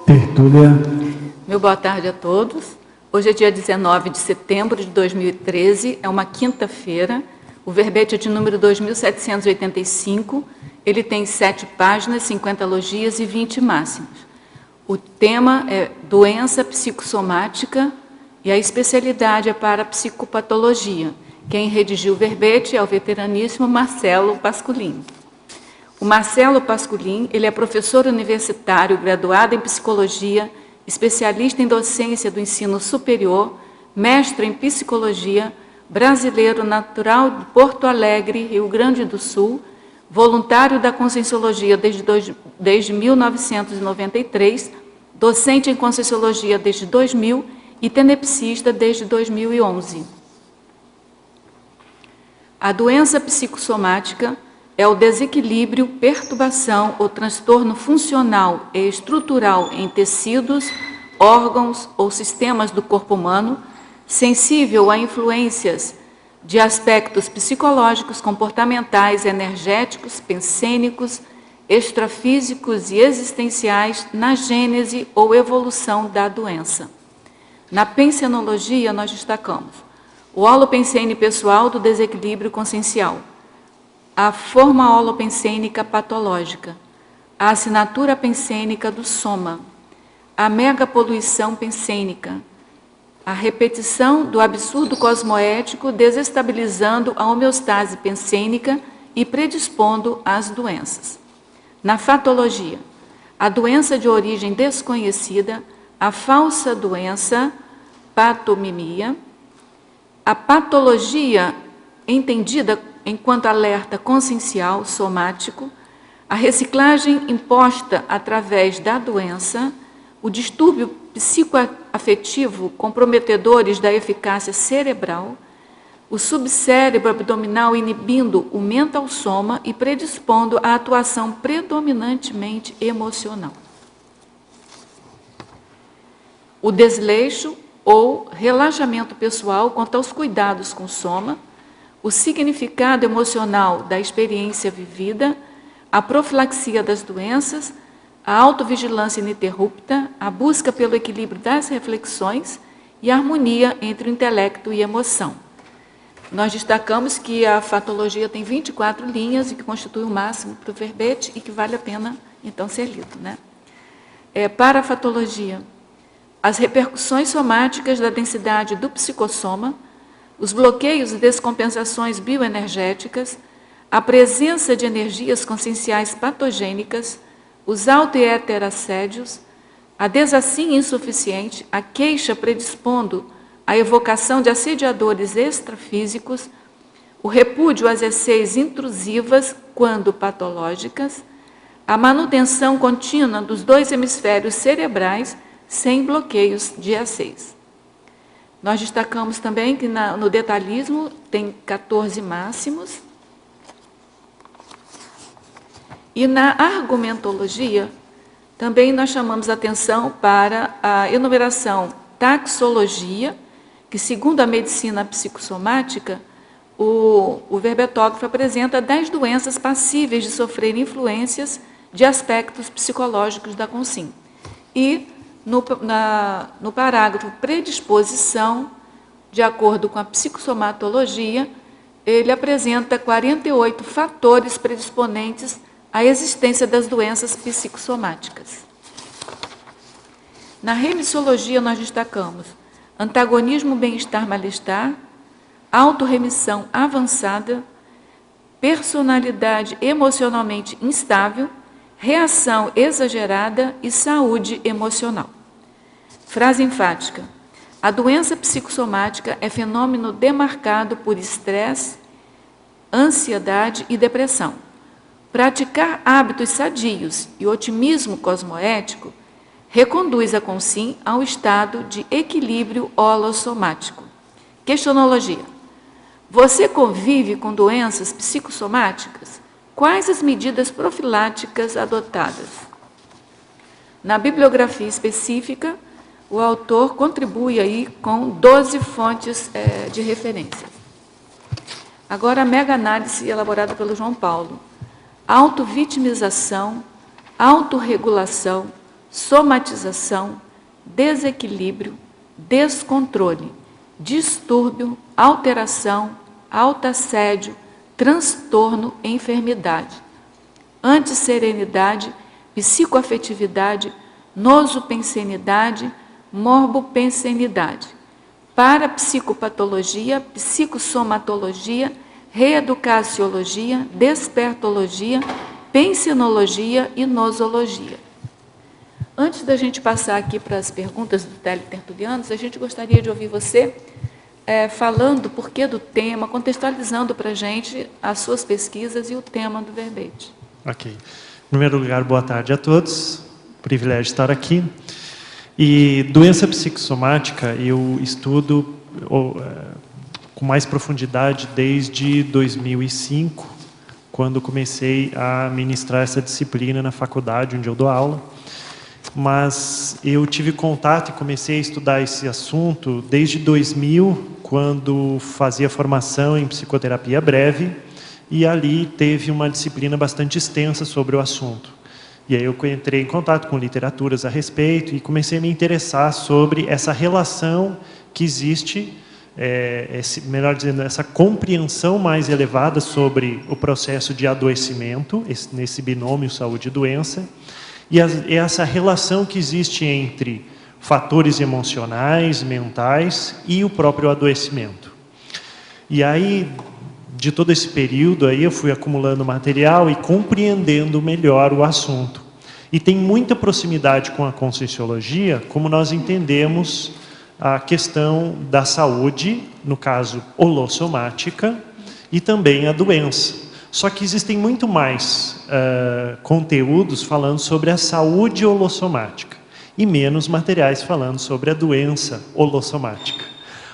Tertúlia. Meu boa tarde a todos. Hoje é dia 19 de setembro de 2013, é uma quinta-feira. O verbete é de número 2785. Ele tem 7 páginas, 50 logias e 20 máximas. O tema é doença psicossomática e a especialidade é para psicopatologia. Quem redigiu o verbete é o veteraníssimo Marcelo Pasculin. O Marcelo Pasculin, ele é professor universitário, graduado em psicologia, especialista em docência do ensino superior, mestre em psicologia, brasileiro natural de Porto Alegre, Rio Grande do Sul, voluntário da Conscienciologia desde 1993, docente em Conscienciologia desde 2000 e tenepsista desde 2011. A doença psicossomática é o desequilíbrio, perturbação ou transtorno funcional e estrutural em tecidos, órgãos ou sistemas do corpo humano, sensível a influências de aspectos psicológicos, comportamentais, energéticos, pensênicos, extrafísicos e existenciais na gênese ou evolução da doença. Na pensenologia, nós destacamos o holopensene pessoal do desequilíbrio consciencial, a forma holopensênica patológica, a assinatura pensênica do soma, a megapoluição pensênica, a repetição do absurdo cosmoético desestabilizando a homeostase pensênica e predispondo às doenças. Na fatologia, a doença de origem desconhecida, a falsa doença, patomimia, a patologia entendida enquanto alerta consciencial, somático, a reciclagem imposta através da doença, o distúrbio psicoafetivo comprometedores da eficácia cerebral, o subcérebro abdominal inibindo o mental soma e predispondo à atuação predominantemente emocional. O desleixo ou relaxamento pessoal quanto aos cuidados com o soma, o significado emocional da experiência vivida, a profilaxia das doenças, a autovigilância ininterrupta, a busca pelo equilíbrio das reflexões e a harmonia entre o intelecto e a emoção. Nós destacamos que a fatologia tem 24 linhas e que constitui o máximo para o verbete e que vale a pena, então, ser lido, né? Para a fatologia, as repercussões somáticas da densidade do psicossoma, os bloqueios e descompensações bioenergéticas, a presença de energias conscienciais patogênicas, os auto- e heterassédios, a desassim insuficiente, a queixa predispondo à evocação de assediadores extrafísicos, o repúdio às ECs intrusivas, quando patológicas, a manutenção contínua dos 2 hemisférios cerebrais sem bloqueios de ECs. Nós destacamos também que no detalhismo tem 14 máximos. E na argumentologia, também nós chamamos atenção para a enumeração taxologia, que segundo a medicina psicossomática, o verbetógrafo apresenta 10 doenças passíveis de sofrer influências de aspectos psicológicos da consciência. E no parágrafo predisposição, de acordo com a psicossomatologia, ele apresenta 48 fatores predisponentes à existência das doenças psicossomáticas. Na remissologia, nós destacamos antagonismo, bem-estar, mal-estar, autorremissão avançada, personalidade emocionalmente instável, reação exagerada e saúde emocional. Frase enfática. A doença psicossomática é fenômeno demarcado por estresse, ansiedade e depressão. Praticar hábitos sadios e otimismo cosmoético reconduz a consciência ao estado de equilíbrio holossomático. Questionologia. Você convive com doenças psicossomáticas? Quais as medidas profiláticas adotadas? Na bibliografia específica, o autor contribui aí com 12 fontes de referência. Agora, a mega-análise elaborada pelo João Paulo. Autovitimização, autorregulação, somatização, desequilíbrio, descontrole, distúrbio, alteração, autoassédio, transtorno e enfermidade, antisserenidade, psicoafetividade, nosopensenidade, morbopensenidade, parapsicopatologia, psicossomatologia, reeducaciologia, despertologia, pensinologia e nosologia. Antes da gente passar aqui para as perguntas do Teletertulianos, a gente gostaria de ouvir você falando o porquê do tema, contextualizando para a gente as suas pesquisas e o tema do verbete. Ok. Em primeiro lugar, boa tarde a todos. Privilégio estar aqui. E doença psicossomática eu estudo com mais profundidade desde 2005, quando comecei a ministrar essa disciplina na faculdade onde eu dou aula. Mas eu tive contato e comecei a estudar esse assunto desde 2000, quando fazia formação em psicoterapia breve, e ali teve uma disciplina bastante extensa sobre o assunto. E aí eu entrei em contato com literaturas a respeito e comecei a me interessar sobre essa relação que existe, melhor dizendo, essa compreensão mais elevada sobre o processo de adoecimento, nesse binômio saúde e doença, e essa relação que existe entre fatores emocionais, mentais e o próprio adoecimento. E aí, de todo esse período, aí eu fui acumulando material e compreendendo melhor o assunto. E tem muita proximidade com a Conscienciologia, como nós entendemos a questão da saúde, no caso holossomática, e também a doença. Só que existem muito mais conteúdos falando sobre a saúde holossomática e menos materiais falando sobre a doença holossomática.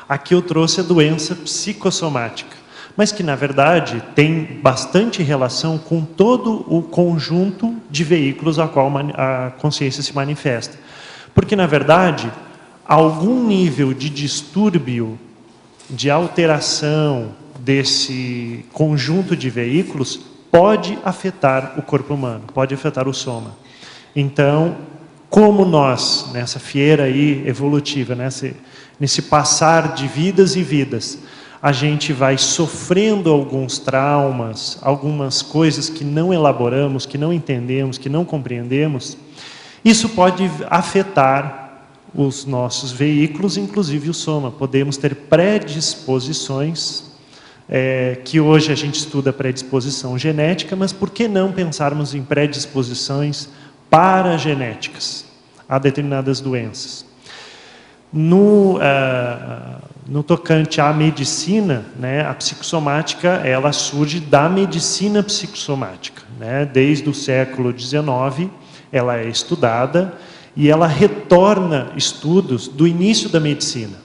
Aqui eu trouxe a doença psicossomática, mas que, na verdade, tem bastante relação com todo o conjunto de veículos a qual a consciência se manifesta. Porque, na verdade, algum nível de distúrbio, de alteração desse conjunto de veículos pode afetar o corpo humano, pode afetar o soma. Então, como nós, nessa fieira aí evolutiva, nesse passar de vidas e vidas, a gente vai sofrendo alguns traumas, algumas coisas que não elaboramos, que não entendemos, que não compreendemos, isso pode afetar os nossos veículos, inclusive o soma. Podemos ter predisposições, que hoje a gente estuda predisposição genética, mas por que não pensarmos em predisposições paragenéticas a determinadas doenças? No tocante à medicina, a psicossomática ela surge da medicina psicossomática. Desde o século XIX, ela é estudada e ela retorna estudos do início da medicina,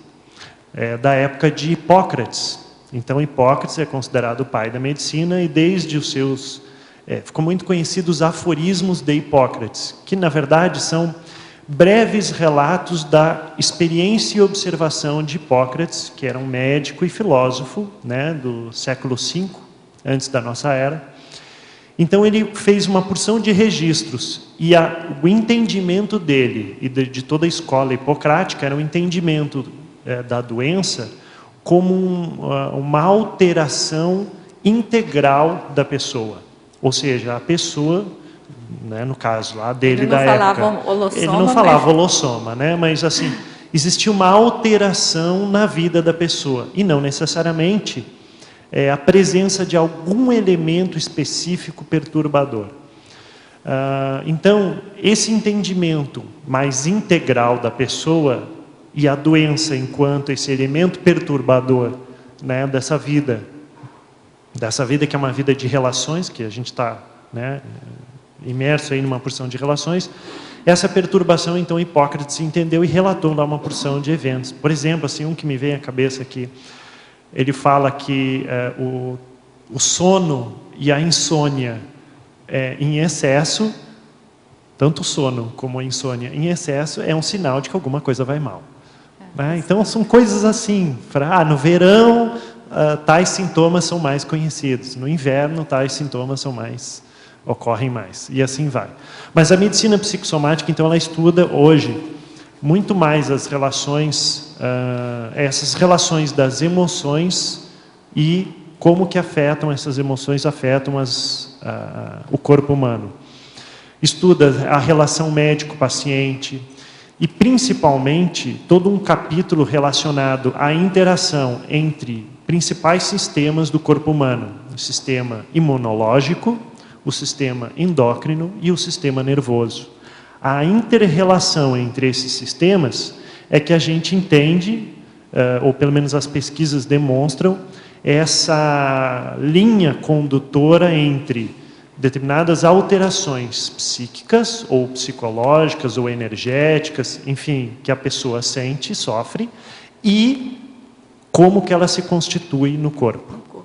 da época de Hipócrates. Então, Hipócrates é considerado o pai da medicina e desde os seus... ficou muito conhecido os aforismos de Hipócrates, que, na verdade, são breves relatos da experiência e observação de Hipócrates, que era um médico e filósofo, do século V, antes da nossa era. Então, ele fez uma porção de registros e o entendimento dele e de toda a escola hipocrática era um entendimento da doença como uma alteração integral da pessoa. Ou seja, a pessoa, no caso lá dele da época, ele não falava holossoma, mas assim, existia uma alteração na vida da pessoa e não necessariamente a presença de algum elemento específico perturbador. Então, esse entendimento mais integral da pessoa e a doença enquanto esse elemento perturbador dessa vida que é uma vida de relações, que a gente está imerso aí numa porção de relações, essa perturbação, então, Hipócrates entendeu e relatou lá uma porção de eventos. Por exemplo, assim, um que me vem à cabeça aqui, ele fala que o sono e a insônia em excesso, tanto o sono como a insônia em excesso, é um sinal de que alguma coisa vai mal. Então, são coisas assim, no verão, tais sintomas são mais conhecidos, no inverno, tais sintomas são mais ocorrem mais, e assim vai. Mas a medicina psicossomática, então, ela estuda hoje muito mais as relações, essas relações das emoções e como que essas emoções afetam o corpo humano. Estuda a relação médico-paciente e, principalmente, todo um capítulo relacionado à interação entre principais sistemas do corpo humano: o sistema imunológico, o sistema endócrino e o sistema nervoso. A inter-relação entre esses sistemas é que a gente entende, ou pelo menos as pesquisas demonstram, essa linha condutora entre determinadas alterações psíquicas, ou psicológicas, ou energéticas, enfim, que a pessoa sente, sofre, e como que ela se constitui no corpo.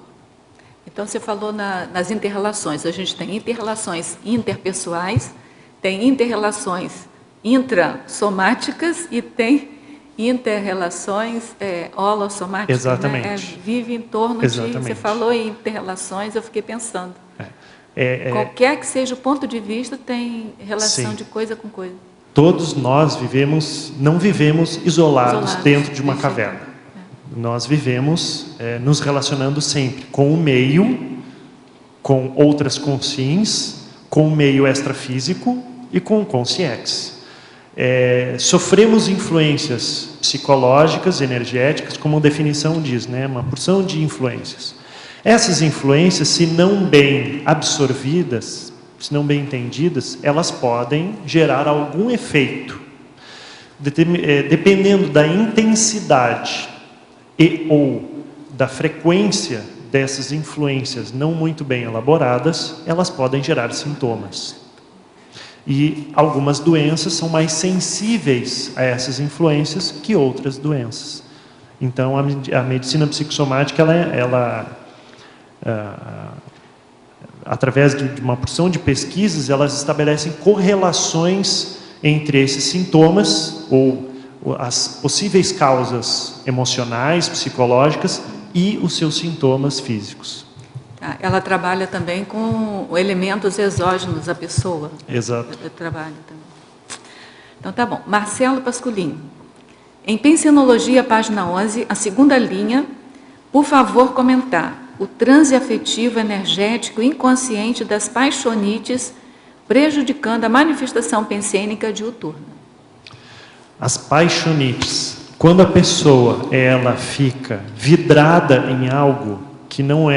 Então, você falou nas inter-relações. A gente tem inter-relações interpessoais, tem inter-relações intrassomáticas e tem inter-relações holossomáticas. Exatamente. Né? Vive em torno Exatamente. de... Você falou em inter-relações, eu fiquei pensando. Qualquer que seja o ponto de vista, tem relação, sim, de coisa com coisa. Todos nós não vivemos isolados dentro de uma caverna. Nós vivemos nos relacionando sempre com o meio, com outras consciências, com o meio extrafísico e com o consciex. Sofremos influências psicológicas, energéticas, como a definição diz, né? Uma porção de influências. Essas influências, se não bem absorvidas, se não bem entendidas, elas podem gerar algum efeito. Dependendo da intensidade ou da frequência dessas influências não muito bem elaboradas, elas podem gerar sintomas. E algumas doenças são mais sensíveis a essas influências que outras doenças. Então, a medicina psicossomática, através de uma porção de pesquisas, elas estabelecem correlações entre esses sintomas ou as possíveis causas emocionais, psicológicas e os seus sintomas físicos. Ela trabalha também com elementos exógenos à pessoa. Exato. Trabalha também. Então, tá bom. Marcelo Pasculin. Em Pensenologia, página 11, a segunda linha, por favor, comentar o transe afetivo energético inconsciente das paixonites prejudicando a manifestação pensênica diuturna. As paixonites, quando a pessoa fica vidrada em algo que não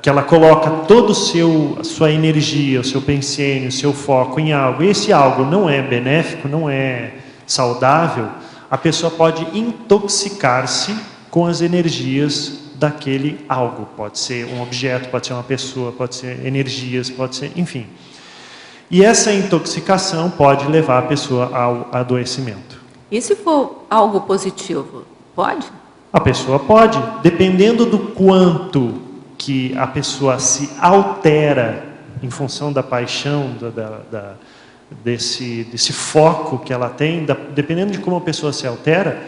que ela coloca toda a sua energia, o seu pensênio, o seu foco em algo, e esse algo não é benéfico, não é saudável, a pessoa pode intoxicar-se com as energias daquele algo. Pode ser um objeto, pode ser uma pessoa, pode ser energias, pode ser, enfim. E essa intoxicação pode levar a pessoa ao adoecimento. E se for algo positivo, pode? A pessoa pode, dependendo do quanto que a pessoa se altera em função da paixão, desse foco que ela tem, dependendo de como a pessoa se altera,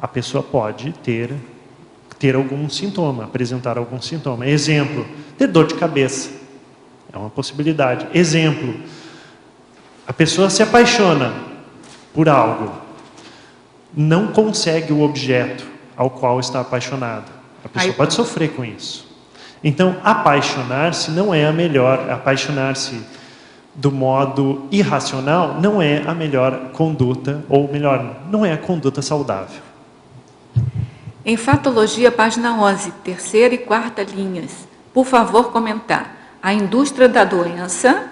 a pessoa pode ter algum sintoma, apresentar algum sintoma. Exemplo, ter dor de cabeça. É uma possibilidade. Exemplo, a pessoa se apaixona por algo, não consegue o objeto ao qual está apaixonada. A pessoa pode sofrer com isso. Então, apaixonar-se não é a melhor, apaixonar-se do modo irracional não é a melhor conduta, ou melhor, não é a conduta saudável. Em Fatologia, página 11, terceira e quarta linhas, por favor, comentar a indústria da doença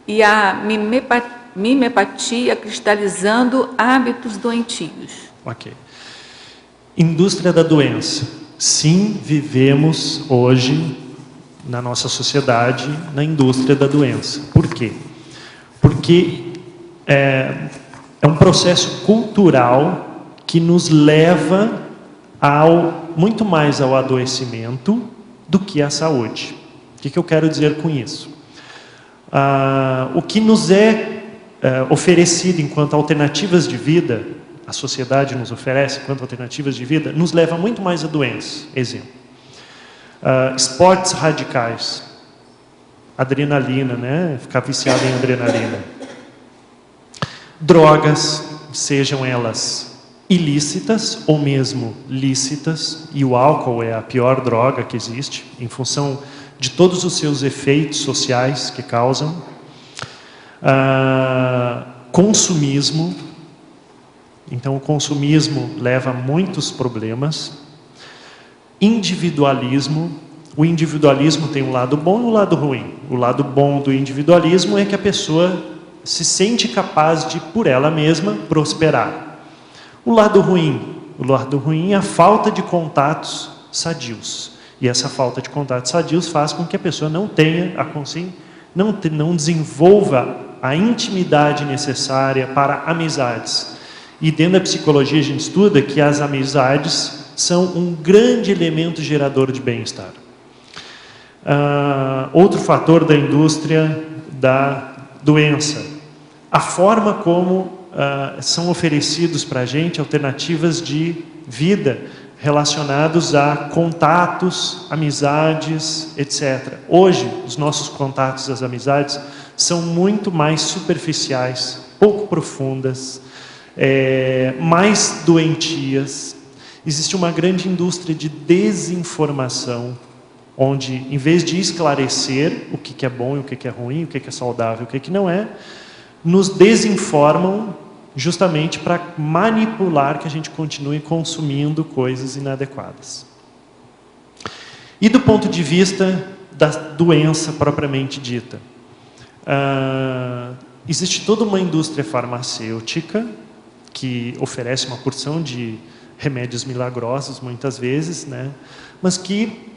e a mimepatia cristalizando hábitos doentios. Ok. Indústria da doença. Sim, vivemos hoje, na nossa sociedade, na indústria da doença. Por quê? Porque é um processo cultural que nos leva muito mais ao adoecimento do que à saúde. O que eu quero dizer com isso? O que nos é oferecido enquanto alternativas de vida, a sociedade nos oferece enquanto alternativas de vida, nos leva muito mais à doença. Exemplo, esportes radicais, adrenalina, né? Ficar viciado em adrenalina. Drogas, sejam elas ilícitas ou mesmo lícitas, e o álcool é a pior droga que existe, em função de todos os seus efeitos sociais que causam. Consumismo. Então, o consumismo leva a muitos problemas. Individualismo. O individualismo tem um lado bom e um lado ruim. O lado bom do individualismo é que a pessoa se sente capaz de, por ela mesma, prosperar. O lado ruim é a falta de contatos sadios. E essa falta de contatos sadios faz com que a pessoa não tenha a consciência, não desenvolva a intimidade necessária para amizades. E dentro da psicologia a gente estuda que as amizades são um grande elemento gerador de bem-estar. Outro fator da indústria da doença. A forma como são oferecidos para a gente alternativas de vida relacionados a contatos, amizades, etc. Hoje, os nossos contatos, as amizades, são muito mais superficiais, pouco profundas, mais doentias. Existe uma grande indústria de desinformação, onde, em vez de esclarecer o que é bom e o que é ruim, o que é saudável e o que não é, nos desinformam justamente para manipular que a gente continue consumindo coisas inadequadas. E do ponto de vista da doença propriamente dita, existe toda uma indústria farmacêutica que oferece uma porção de remédios milagrosos, muitas vezes, né? Mas que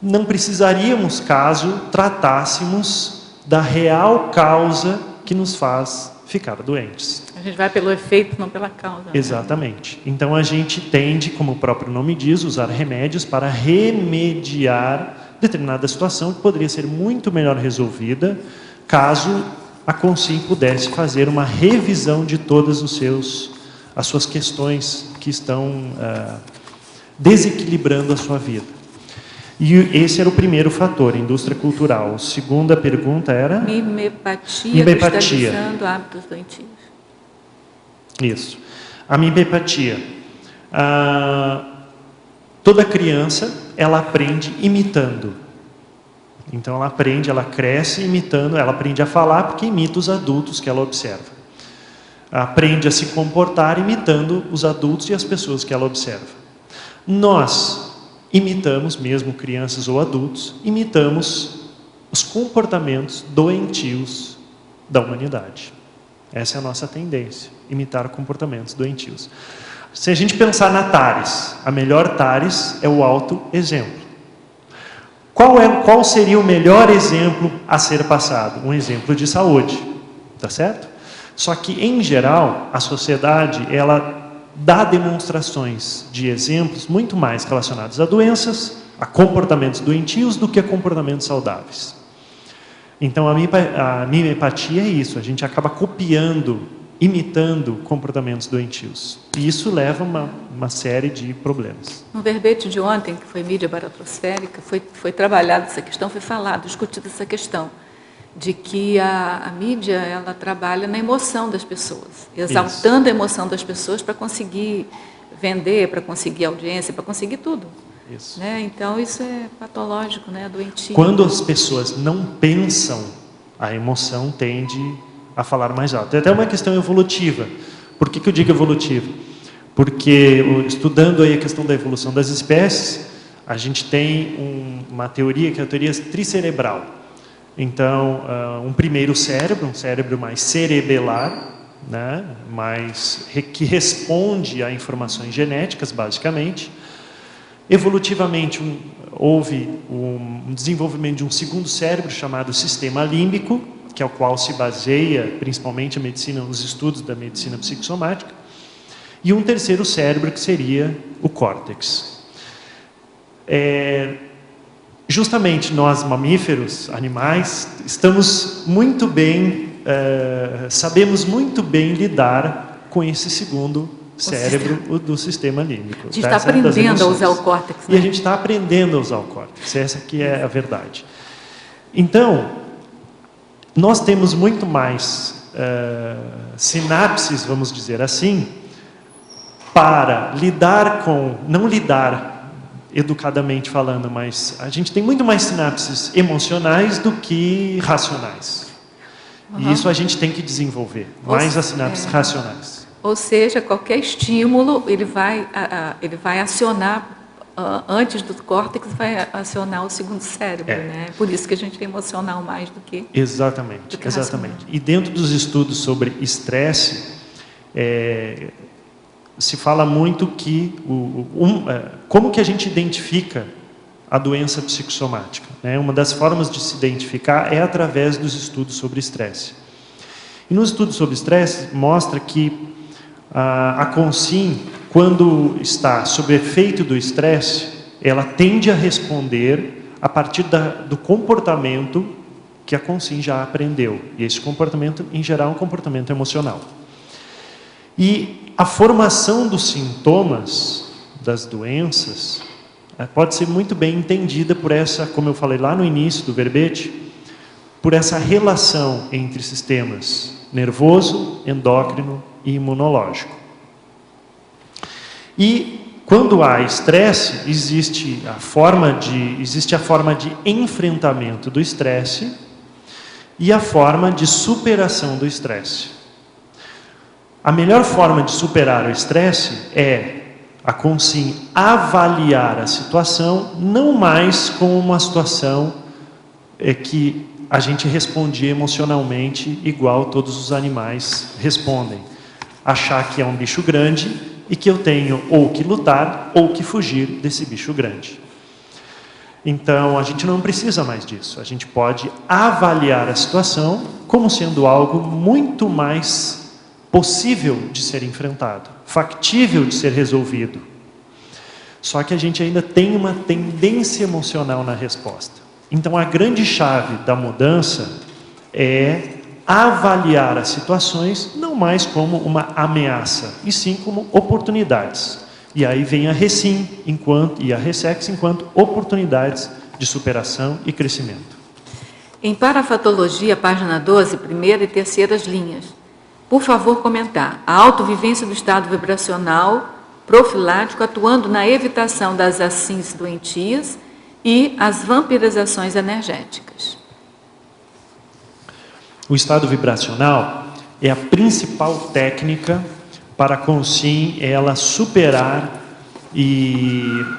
não precisaríamos caso tratássemos da real causa que nos faz ficar doentes. A gente vai pelo efeito, não pela causa. Exatamente. Então a gente tende, como o próprio nome diz, usar remédios para remediar determinada situação que poderia ser muito melhor resolvida caso a Consim pudesse fazer uma revisão de todas as suas questões que estão desequilibrando a sua vida. E esse era o primeiro fator, indústria cultural. A segunda pergunta era? Mimepatia. Cristalizando hábitos doentios. Isso. A mimepatia. Toda criança, ela aprende imitando. Então ela aprende, ela cresce imitando, ela aprende a falar porque imita os adultos que ela observa. Aprende a se comportar imitando os adultos e as pessoas que ela observa. Nós imitamos, mesmo crianças ou adultos, imitamos os comportamentos doentios da humanidade. Essa é a nossa tendência, imitar comportamentos doentios. Se a gente pensar na TARES, a melhor TARES é o autoexemplo. Qual seria o melhor exemplo a ser passado? Um exemplo de saúde, tá certo? Só que, em geral, a sociedade, ela dá demonstrações de exemplos muito mais relacionados a doenças, a comportamentos doentios, do que a comportamentos saudáveis. Então, a mimepatia é isso, a gente acaba copiando, imitando comportamentos doentios. E isso leva a uma série de problemas. No verbete de ontem, que foi mídia baratrosférica, foi trabalhada essa questão, foi falado, discutida essa questão, de que a mídia, ela trabalha na emoção das pessoas, exaltando a emoção das pessoas para conseguir vender, para conseguir audiência, para conseguir tudo. Isso. Né? Então, isso é patológico, né? Doentio. Quando as pessoas não pensam, a emoção tende a falar mais alto. É até uma questão evolutiva. Por que eu digo evolutiva? Porque, estudando aí a questão da evolução das espécies, a gente tem uma teoria, que é a teoria tricerebral. Então, um primeiro cérebro, um cérebro mais cerebelar, né, que responde a informações genéticas, basicamente. Evolutivamente, houve um desenvolvimento de um segundo cérebro chamado sistema límbico, que é o qual se baseia principalmente a medicina, os estudos da medicina psicossomática, e um terceiro cérebro que seria o córtex. Justamente nós, mamíferos, animais, estamos muito bem, sabemos muito bem lidar com esse segundo cérebro do sistema límbico. A gente está aprendendo a usar o córtex. Né? E a gente está aprendendo a usar o córtex, essa que é a verdade. Então, nós temos muito mais sinapses, vamos dizer assim, para lidar com, não lidar educadamente falando, mas a gente tem muito mais sinapses emocionais do que racionais. E isso a gente tem que desenvolver, mais as sinapses racionais. Ou seja, qualquer estímulo, ele vai acionar, antes do córtex, vai acionar o segundo cérebro, né? Por isso que a gente é emocional mais do que... Exatamente, exatamente. E dentro dos estudos sobre estresse, se fala muito que como que a gente identifica a doença psicossomática, né? Uma das formas de se identificar é através dos estudos sobre estresse. E nos estudos sobre estresse mostra que a Consim, quando está sob efeito do estresse, ela tende a responder a partir do comportamento que a Consim já aprendeu. E esse comportamento, em geral, é um comportamento emocional. E a formação dos sintomas das doenças pode ser muito bem entendida por essa, como eu falei lá no início do verbete, por essa relação entre sistemas nervoso, endócrino e imunológico. E quando há estresse, existe a forma de enfrentamento do estresse e a forma de superação do estresse. A melhor forma de superar o estresse é a Consim avaliar a situação, não mais como uma situação que a gente respondia emocionalmente igual todos os animais respondem. Achar que é um bicho grande e que eu tenho ou que lutar ou que fugir desse bicho grande. Então, a gente não precisa mais disso. A gente pode avaliar a situação como sendo algo muito mais possível de ser enfrentado, factível de ser resolvido. Só que a gente ainda tem uma tendência emocional na resposta. Então, a grande chave da mudança é avaliar as situações não mais como uma ameaça, e sim como oportunidades. E aí vem a Recim e a Resex enquanto oportunidades de superação e crescimento. Em Parafatologia, página 12, primeira e terceiras linhas, por favor comentar a autovivência do estado vibracional profilático atuando na evitação das acins doentias e as vampirizações energéticas. O estado vibracional é a principal técnica para a Consim ela superar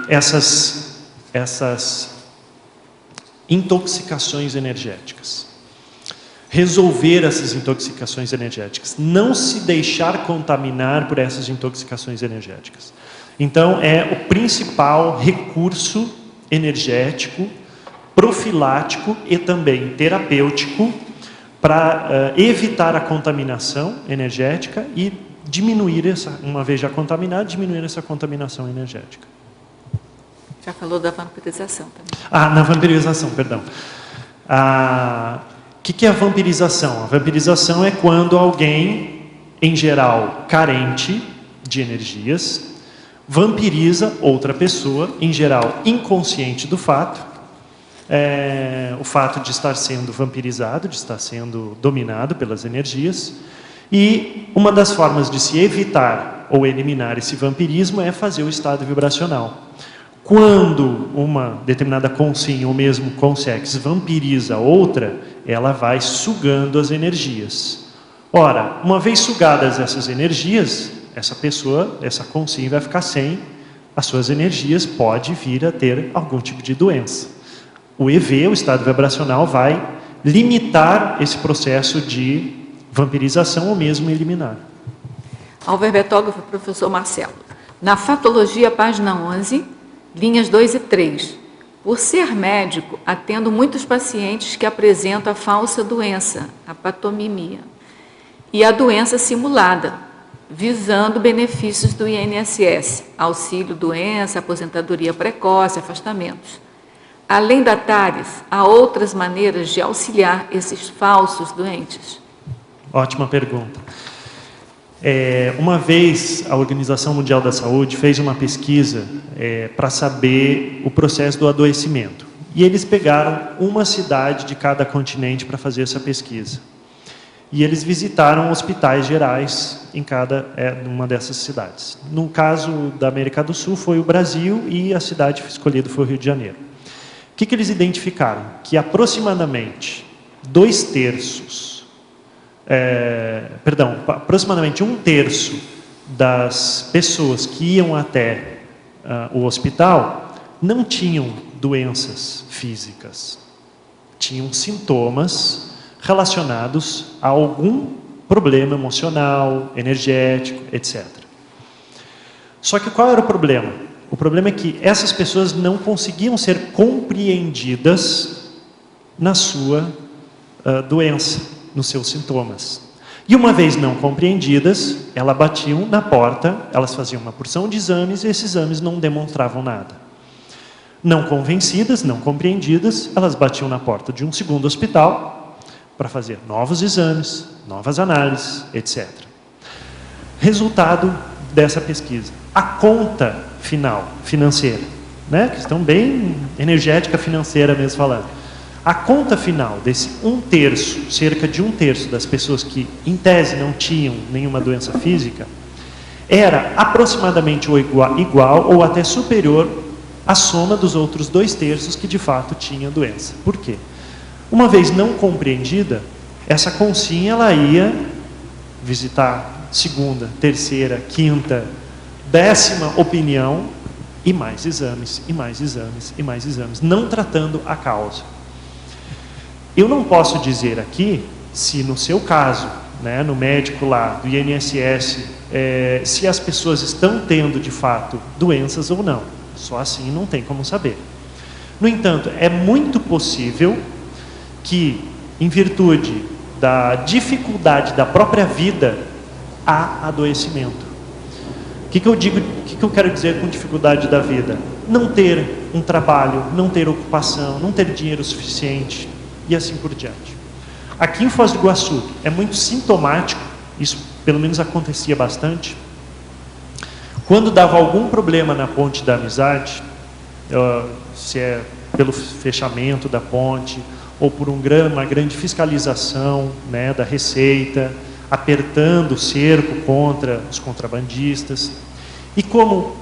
essas intoxicações energéticas. Resolver essas intoxicações energéticas. Não se deixar contaminar por essas intoxicações energéticas. Então, é o principal recurso energético, profilático e também terapêutico para evitar a contaminação energética e diminuir uma vez já contaminado, diminuir essa contaminação energética. Já falou da vampirização também. Na vampirização, perdão. O que é a vampirização? A vampirização é quando alguém, em geral, carente de energias, vampiriza outra pessoa, em geral, inconsciente do fato, o fato de estar sendo vampirizado, de estar sendo dominado pelas energias. E uma das formas de se evitar ou eliminar esse vampirismo é fazer o estado vibracional. Quando uma determinada Consim ou mesmo Consex vampiriza outra, ela vai sugando as energias. Ora, uma vez sugadas essas energias, essa pessoa, essa Consim vai ficar sem as suas energias, pode vir a ter algum tipo de doença. O EV, o estado vibracional, vai limitar esse processo de vampirização ou mesmo eliminar. Ao verbetógrafo, professor Marcelo. Na Fatologia, página 11, linhas 2 e 3. Por ser médico, atendo muitos pacientes que apresentam a falsa doença, a patomimia, e a doença simulada, visando benefícios do INSS, auxílio doença, aposentadoria precoce, afastamentos. Além da TARES, há outras maneiras de auxiliar esses falsos doentes? Ótima pergunta. Uma vez a Organização Mundial da Saúde fez uma pesquisa para saber o processo do adoecimento. E eles pegaram uma cidade de cada continente para fazer essa pesquisa. E eles visitaram hospitais gerais em uma dessas cidades. No caso da América do Sul foi o Brasil e a cidade escolhida foi o Rio de Janeiro. O que eles identificaram? Que aproximadamente aproximadamente 1/3 das pessoas que iam até o hospital não tinham doenças físicas. Tinham sintomas relacionados a algum problema emocional, energético, etc. Só que qual era o problema? O problema é que essas pessoas não conseguiam ser compreendidas na sua doença, nos seus sintomas. E uma vez não compreendidas, elas batiam na porta, elas faziam uma porção de exames e esses exames não demonstravam nada. Não convencidas, não compreendidas, elas batiam na porta de um segundo hospital para fazer novos exames, novas análises, etc. Resultado dessa pesquisa. A conta final, financeira, né? Questão bem energética financeira mesmo falando. A conta final desse 1/3, cerca de 1/3 das pessoas que, em tese, não tinham nenhuma doença física, era aproximadamente igual ou até superior à soma dos outros 2/3 que, de fato, tinham doença. Por quê? Uma vez não compreendida, essa consinha ela ia visitar segunda, terceira, quinta, 10ª opinião e mais exames, e mais exames, e mais exames, não tratando a causa. Eu não posso dizer aqui se no seu caso, né, no médico lá do INSS, se as pessoas estão tendo de fato doenças ou não. Só assim não tem como saber. No entanto, é muito possível que, em virtude da dificuldade da própria vida, há adoecimento. O que eu quero dizer com dificuldade da vida? Não ter um trabalho, não ter ocupação, não ter dinheiro suficiente e assim por diante. Aqui em Foz do Iguaçu é muito sintomático, isso pelo menos acontecia bastante, quando dava algum problema na ponte da amizade, se é pelo fechamento da ponte, ou por uma grande fiscalização, né, da Receita, apertando o cerco contra os contrabandistas. E como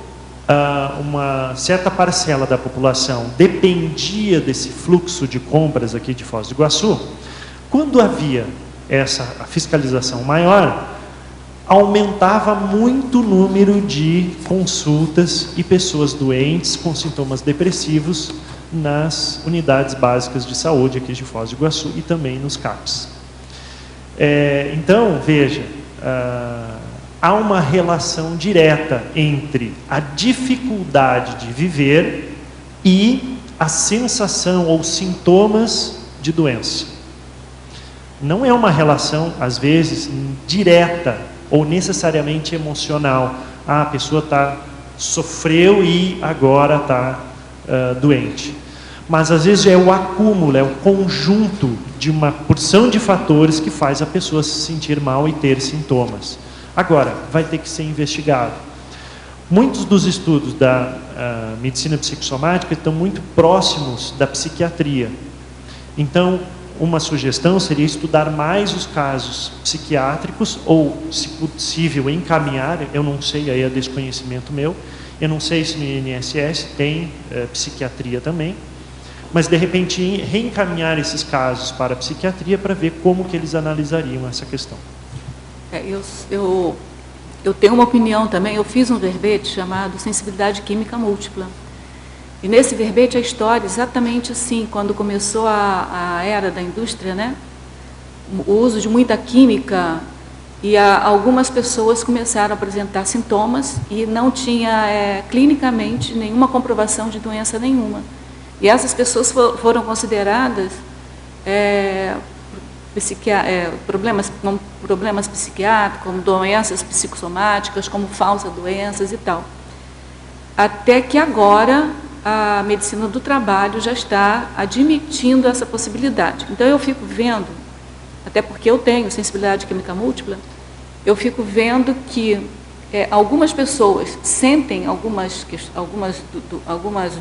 uma certa parcela da população dependia desse fluxo de compras aqui de Foz do Iguaçu, quando havia a fiscalização maior, aumentava muito o número de consultas e pessoas doentes com sintomas depressivos nas unidades básicas de saúde aqui de Foz do Iguaçu e também nos CAPs. Então, veja, há uma relação direta entre a dificuldade de viver e a sensação ou sintomas de doença. Não é uma relação, às vezes, direta ou necessariamente emocional. A pessoa sofreu e agora está doente. Mas às vezes é o acúmulo, é o conjunto de uma porção de fatores que faz a pessoa se sentir mal e ter sintomas. Agora, vai ter que ser investigado. Muitos dos estudos da medicina psicossomática estão muito próximos da psiquiatria. Então, uma sugestão seria estudar mais os casos psiquiátricos ou, se possível, encaminhar, eu não sei, aí é desconhecimento meu, eu não sei se no INSS tem psiquiatria também, mas de repente reencaminhar esses casos para a psiquiatria para ver como que eles analisariam essa questão. Eu tenho uma opinião também, eu fiz um verbete chamado Sensibilidade Química Múltipla. E nesse verbete a história exatamente assim, quando começou a era da indústria, né? O uso de muita química, e algumas pessoas começaram a apresentar sintomas e não tinha clinicamente nenhuma comprovação de doença nenhuma. E essas pessoas foram consideradas problemas psiquiátricos, como doenças psicossomáticas, como falsas doenças e tal. Até que agora a medicina do trabalho já está admitindo essa possibilidade. Então eu fico vendo, até porque eu tenho sensibilidade química múltipla, eu fico vendo que algumas pessoas sentem algumas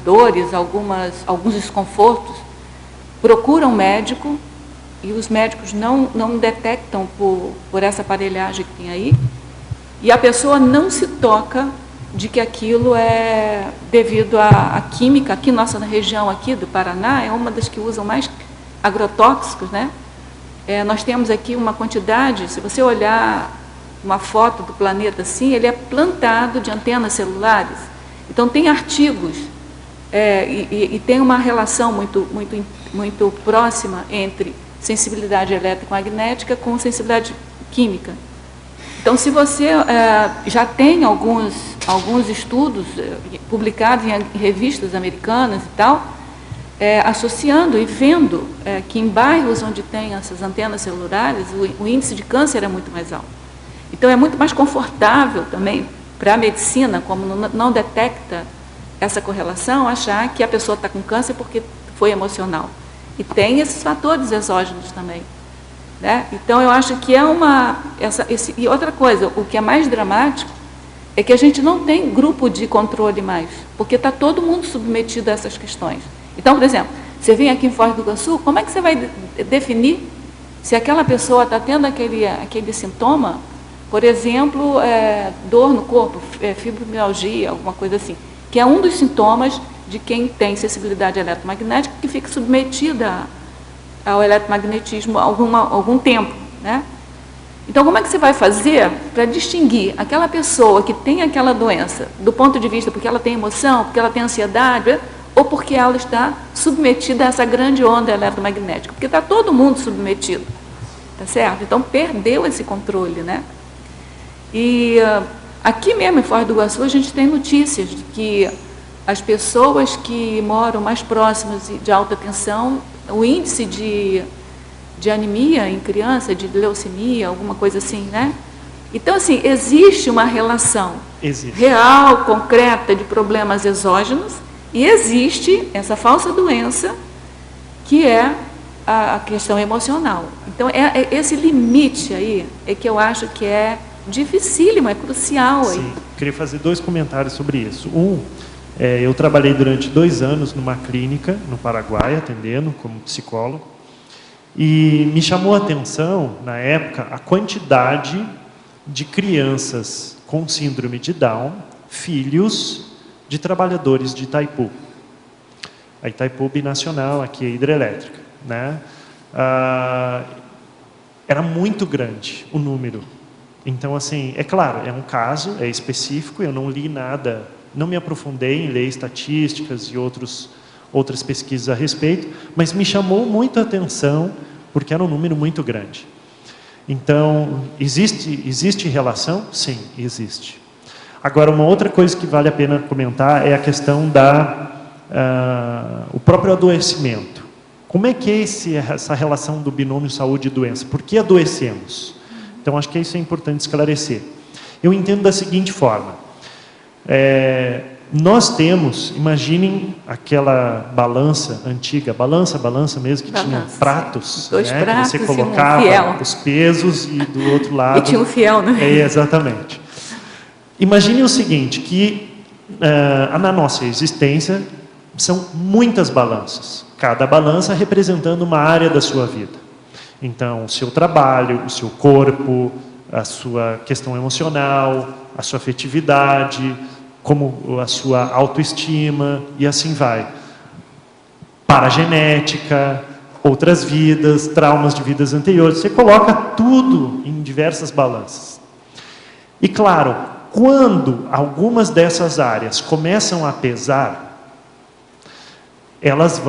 dores, alguns desconfortos, procuram médico, e os médicos não detectam por essa aparelhagem que tem aí, e a pessoa não se toca de que aquilo é devido à química. Aqui, nossa região aqui do Paraná, é uma das que usam mais agrotóxicos, né? Nós temos aqui uma quantidade, se você olhar uma foto do planeta assim, ele é plantado de antenas celulares. Então, tem artigos, e tem uma relação muito próxima entre sensibilidade eletromagnética com sensibilidade química. Então, se você já tem alguns estudos publicados em revistas americanas e tal, associando e vendo que em bairros onde tem essas antenas celulares, o índice de câncer é muito mais alto. Então, é muito mais confortável também para a medicina, como não detecta essa correlação, achar que a pessoa está com câncer porque foi emocional. E tem esses fatores exógenos também, né? Então, eu acho que e outra coisa, o que é mais dramático é que a gente não tem grupo de controle mais, porque está todo mundo submetido a essas questões. Então, por exemplo, você vem aqui em Foz do Iguaçu, como é que você vai definir se aquela pessoa está tendo aquele sintoma, por exemplo, dor no corpo, fibromialgia, alguma coisa assim, que é um dos sintomas de quem tem sensibilidade eletromagnética, que fica submetida ao eletromagnetismo algum tempo, né? Então, como é que você vai fazer para distinguir aquela pessoa que tem aquela doença, do ponto de vista porque ela tem emoção, porque ela tem ansiedade, ou porque ela está submetida a essa grande onda eletromagnética? Porque está todo mundo submetido, tá certo? Então, perdeu esse controle, né? E aqui mesmo em Foz do Iguaçu, a gente tem notícias de que as pessoas que moram mais próximas de alta tensão, o índice de anemia em criança, de leucemia, alguma coisa assim, né? Então, assim, existe uma relação real, concreta, de problemas exógenos, e existe essa falsa doença, que é a questão emocional. Então, esse limite aí é que eu acho que é dificílimo, é crucial. Sim, aí. queria fazer 2 comentários sobre isso. Eu trabalhei durante 2 anos numa clínica no Paraguai, atendendo como psicólogo, e me chamou a atenção, na época, a quantidade de crianças com síndrome de Down, filhos de trabalhadores de Itaipu. A Itaipu Binacional, aqui é hidrelétrica, né? Era muito grande o número. Então, assim, é claro, é um caso, é específico, eu não li nada, não me aprofundei em ler estatísticas e outras pesquisas a respeito, mas me chamou muito a atenção, porque era um número muito grande. Então, existe relação? Sim, existe. Agora, uma outra coisa que vale a pena comentar é a questão o próprio adoecimento. Como é que é essa relação do binômio saúde e doença? Por que adoecemos? Então, acho que isso é importante esclarecer. Eu entendo da seguinte forma. Nós temos, imaginem aquela balança antiga, balança mesmo, que tinha pratos, dois né, pratos, que você colocava os pesos e do outro lado... E tinha um fiel, né? Exatamente. Imagine o seguinte, que na nossa existência são muitas balanças, cada balança representando uma área da sua vida. Então, o seu trabalho, o seu corpo, a sua questão emocional, a sua afetividade, como a sua autoestima, e assim vai. Paragenética, outras vidas, traumas de vidas anteriores. Você coloca tudo em diversas balanças. E claro, quando algumas dessas áreas começam a pesar, elas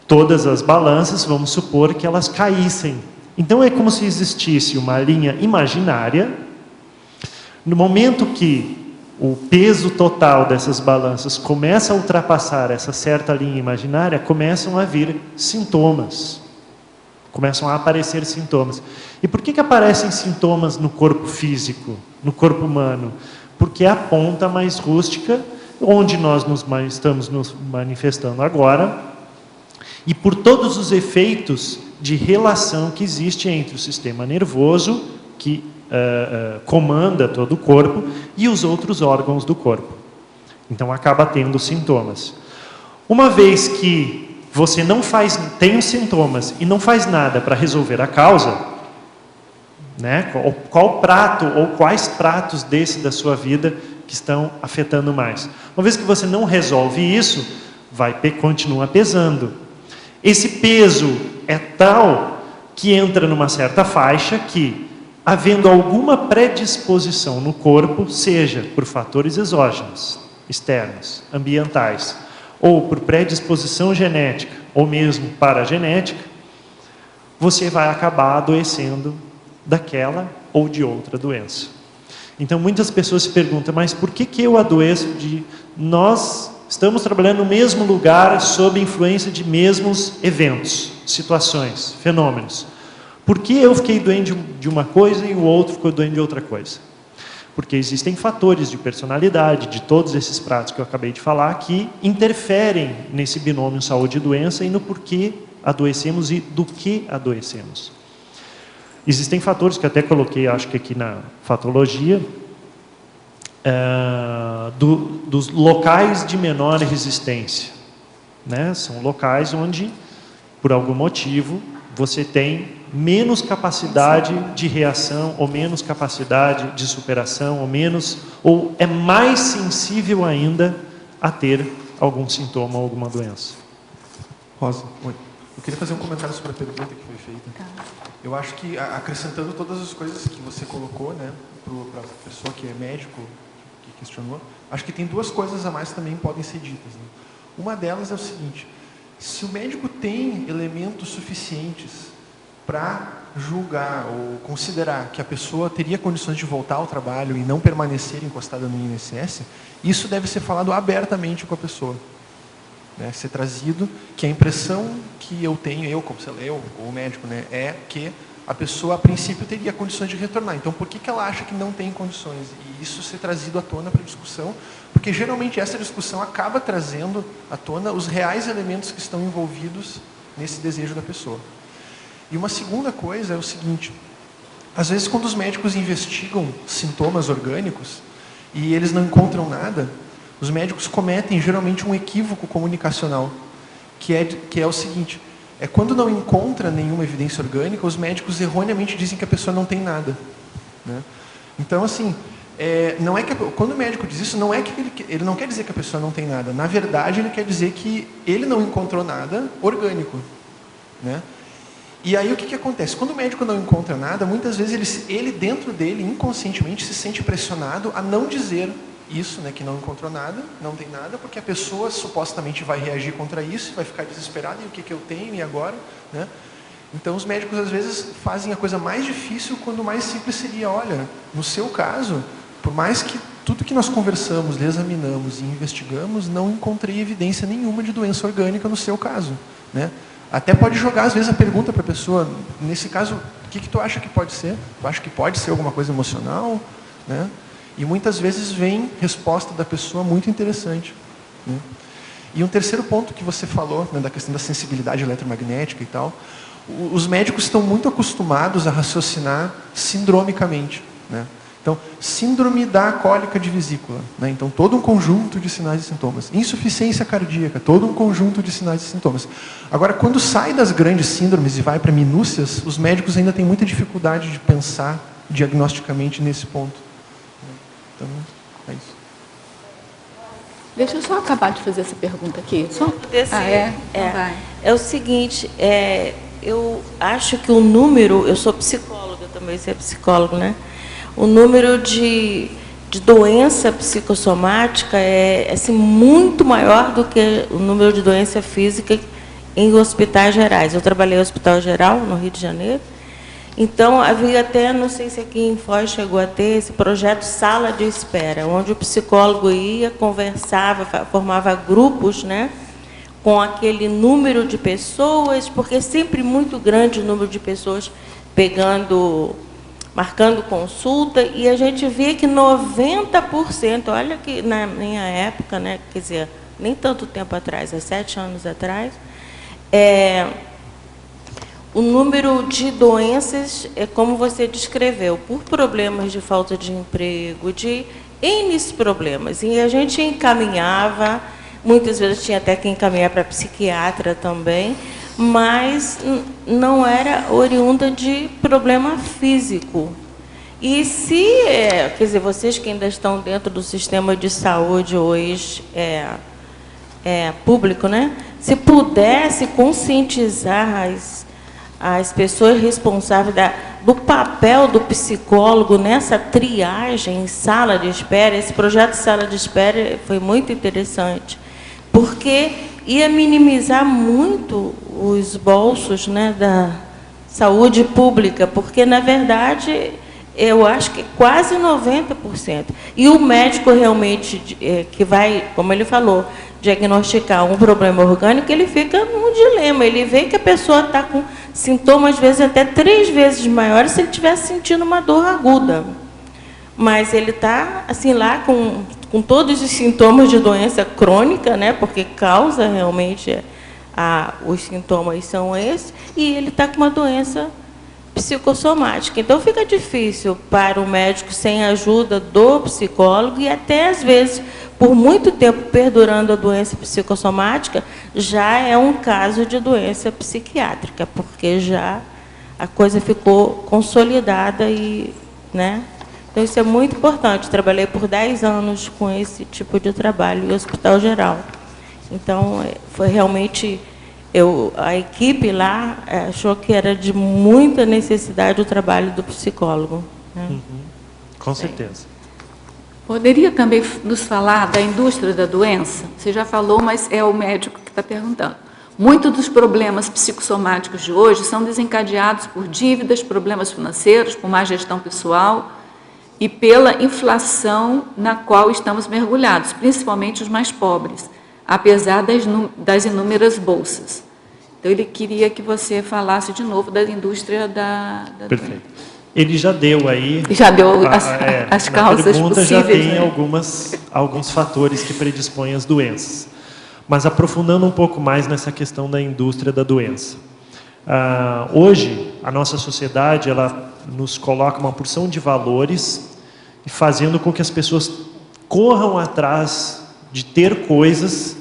todas as balanças, vamos supor que elas caíssem. Então é como se existisse uma linha imaginária. No momento que o peso total dessas balanças começa a ultrapassar essa certa linha imaginária, começam a vir sintomas. Começam a aparecer sintomas. E por que aparecem sintomas no corpo físico, no corpo humano? Porque é a ponta mais rústica, onde nós estamos nos manifestando agora, e por todos os efeitos de relação que existe entre o sistema nervoso que comanda todo o corpo e os outros órgãos do corpo. Então, acaba tendo sintomas. Uma vez que você tem os sintomas e não faz nada para resolver a causa, né? Qual prato ou quais pratos desse da sua vida que estão afetando mais? Uma vez que você não resolve isso, continua pesando. Esse peso é tal que entra numa certa faixa que, havendo alguma predisposição no corpo, seja por fatores exógenos, externos, ambientais, ou por predisposição genética, ou mesmo paragenética, você vai acabar adoecendo daquela ou de outra doença. Então, muitas pessoas se perguntam, mas por que eu adoeço Nós estamos trabalhando no mesmo lugar, sob influência de mesmos eventos, situações, fenômenos. Por que eu fiquei doente de uma coisa e o outro ficou doente de outra coisa? Porque existem fatores de personalidade, de todos esses pratos que eu acabei de falar, que interferem nesse binômio saúde e doença e no porquê adoecemos e do que adoecemos. Existem fatores que até coloquei, acho que aqui na fatologia, dos locais de menor resistência, né? São locais onde, por algum motivo, você tem menos capacidade de reação, ou menos capacidade de superação, ou é mais sensível ainda a ter algum sintoma ou alguma doença. Rosa, oi. Eu queria fazer um comentário sobre a pergunta que foi feita. Eu acho que, acrescentando todas as coisas que você colocou, né, para a pessoa que é médico, que questionou, acho que tem duas coisas a mais que também podem ser ditas, né? Uma delas é o seguinte: se o médico tem elementos suficientes para julgar ou considerar que a pessoa teria condições de voltar ao trabalho e não permanecer encostada no INSS, isso deve ser falado abertamente com a pessoa. Né? Ser trazido, que a impressão que eu tenho, eu ou o médico, né, é que a pessoa, a princípio, teria condições de retornar. Então, por que ela acha que não tem condições? E isso ser trazido à tona para a discussão, porque geralmente essa discussão acaba trazendo à tona os reais elementos que estão envolvidos nesse desejo da pessoa. E uma segunda coisa é o seguinte: às vezes, quando os médicos investigam sintomas orgânicos e eles não encontram nada, os médicos cometem geralmente um equívoco comunicacional, que é o seguinte: quando não encontra nenhuma evidência orgânica, os médicos erroneamente dizem que a pessoa não tem nada, né? Então, assim, não é que quando o médico diz isso, não é que ele não quer dizer que a pessoa não tem nada. Na verdade, ele quer dizer que ele não encontrou nada orgânico, né? E aí o que acontece? Quando o médico não encontra nada, muitas vezes ele dentro dele, inconscientemente, se sente pressionado a não dizer isso, né, que não encontrou nada, não tem nada, porque a pessoa supostamente vai reagir contra isso, vai ficar desesperada, e o que eu tenho, e agora? Né? Então os médicos às vezes fazem a coisa mais difícil, quando o mais simples seria: olha, no seu caso, por mais que tudo que nós conversamos, lhe examinamos e investigamos, não encontrei evidência nenhuma de doença orgânica no seu caso, né? Até pode jogar às vezes a pergunta para a pessoa: nesse caso, o que tu acha que pode ser? Tu acha que pode ser alguma coisa emocional? Né? E muitas vezes vem resposta da pessoa muito interessante, né? E um terceiro ponto que você falou, né, da questão da sensibilidade eletromagnética e tal, os médicos estão muito acostumados a raciocinar sindromicamente, né? Então, síndrome da cólica de vesícula, né? Então, todo um conjunto de sinais e sintomas. Insuficiência cardíaca, todo um conjunto de sinais e sintomas. Agora, quando sai das grandes síndromes e vai para minúcias, os médicos ainda têm muita dificuldade de pensar diagnosticamente nesse ponto. Então, é isso. Deixa eu só acabar de fazer essa pergunta aqui. É o seguinte, eu acho que o número, eu sou psicóloga também, você é psicólogo, né? O número de doença psicossomática é assim, muito maior do que o número de doença física em hospitais gerais. Eu trabalhei no Hospital Geral, no Rio de Janeiro. Então, havia até, não sei se aqui em Foz chegou a ter, esse projeto Sala de Espera, onde o psicólogo ia, conversava, formava grupos, né, com aquele número de pessoas, porque é sempre muito grande o número de pessoas marcando consulta, e a gente vê que 90%, olha que na minha época, né, quer dizer, nem tanto tempo atrás, há 7 anos atrás, o número de doenças é como você descreveu, por problemas de falta de emprego, de N problemas. E a gente encaminhava, muitas vezes tinha até que encaminhar para psiquiatra também, mas não era oriunda de problema físico. E se, quer dizer, vocês que ainda estão dentro do sistema de saúde hoje público, né? Se pudesse conscientizar as pessoas responsáveis do papel do psicólogo nessa triagem em sala de espera, esse projeto de sala de espera foi muito interessante, porque ia minimizar muito os bolsos, né, da saúde pública, porque, na verdade, eu acho que quase 90%. E o médico realmente, que vai, como ele falou, diagnosticar um problema orgânico, ele fica num dilema. Ele vê que a pessoa está com sintomas, às vezes, até 3 vezes maiores se ele estivesse sentindo uma dor aguda. Mas ele está, assim, lá com todos os sintomas de doença crônica, né, porque causa realmente os sintomas são esses, e ele está com uma doença psicossomática. Então, fica difícil para o médico sem a ajuda do psicólogo e até, às vezes, por muito tempo perdurando a doença psicossomática, já é um caso de doença psiquiátrica, porque já a coisa ficou consolidada e, né? Então, isso é muito importante. Trabalhei por 10 anos com esse tipo de trabalho em hospital geral. Então, foi realmente... a equipe lá achou que era de muita necessidade o trabalho do psicólogo. Né? Com certeza. Poderia também nos falar da indústria da doença? Você já falou, mas é o médico que está perguntando. Muitos dos problemas psicossomáticos de hoje são desencadeados por dívidas, problemas financeiros, por má gestão pessoal e pela inflação na qual estamos mergulhados, principalmente os mais pobres, apesar das inúmeras bolsas. Então, ele queria que você falasse de novo da indústria da Perfeito. doença. Ele já deu aí... Já deu as causas possíveis. Já tem, né? alguns fatores que predispõem às doenças. Mas aprofundando um pouco mais nessa questão da indústria da doença. Hoje, a nossa sociedade, ela nos coloca uma porção de valores, fazendo com que as pessoas corram atrás de ter coisas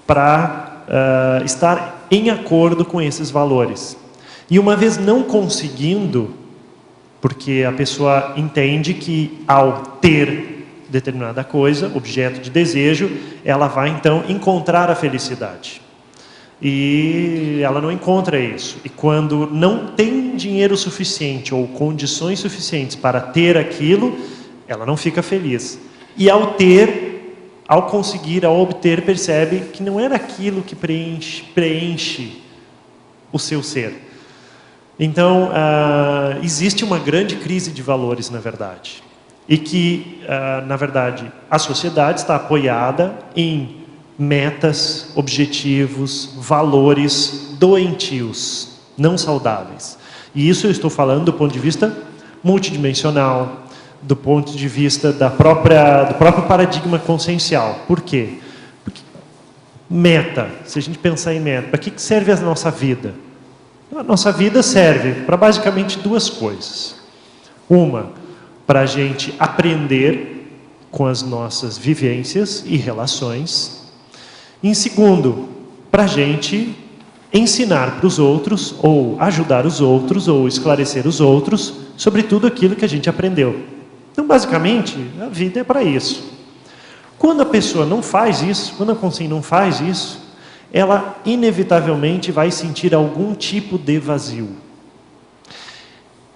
para estar em acordo com esses valores. E uma vez não conseguindo, porque a pessoa entende que ao ter determinada coisa, objeto de desejo, ela vai então encontrar a felicidade. E ela não encontra isso. E quando não tem dinheiro suficiente ou condições suficientes para ter aquilo, ela não fica feliz. E ao conseguir, ao obter, percebe que não era aquilo que preenche o seu ser. Então, existe uma grande crise de valores, na verdade. E que, na verdade, a sociedade está apoiada em metas, objetivos, valores doentios, não saudáveis. E isso eu estou falando do ponto de vista multidimensional, do ponto de vista do próprio paradigma consciencial. Por quê? Porque meta, se a gente pensar em meta, para que serve a nossa vida? A nossa vida serve para basicamente 2 coisas. Uma, para a gente aprender com as nossas vivências e relações. Em segundo, para a gente ensinar para os outros, ou ajudar os outros, ou esclarecer os outros, sobre tudo aquilo que a gente aprendeu. Então, basicamente, a vida é para isso. Quando a pessoa não faz isso, quando a consciência não faz isso, ela inevitavelmente vai sentir algum tipo de vazio.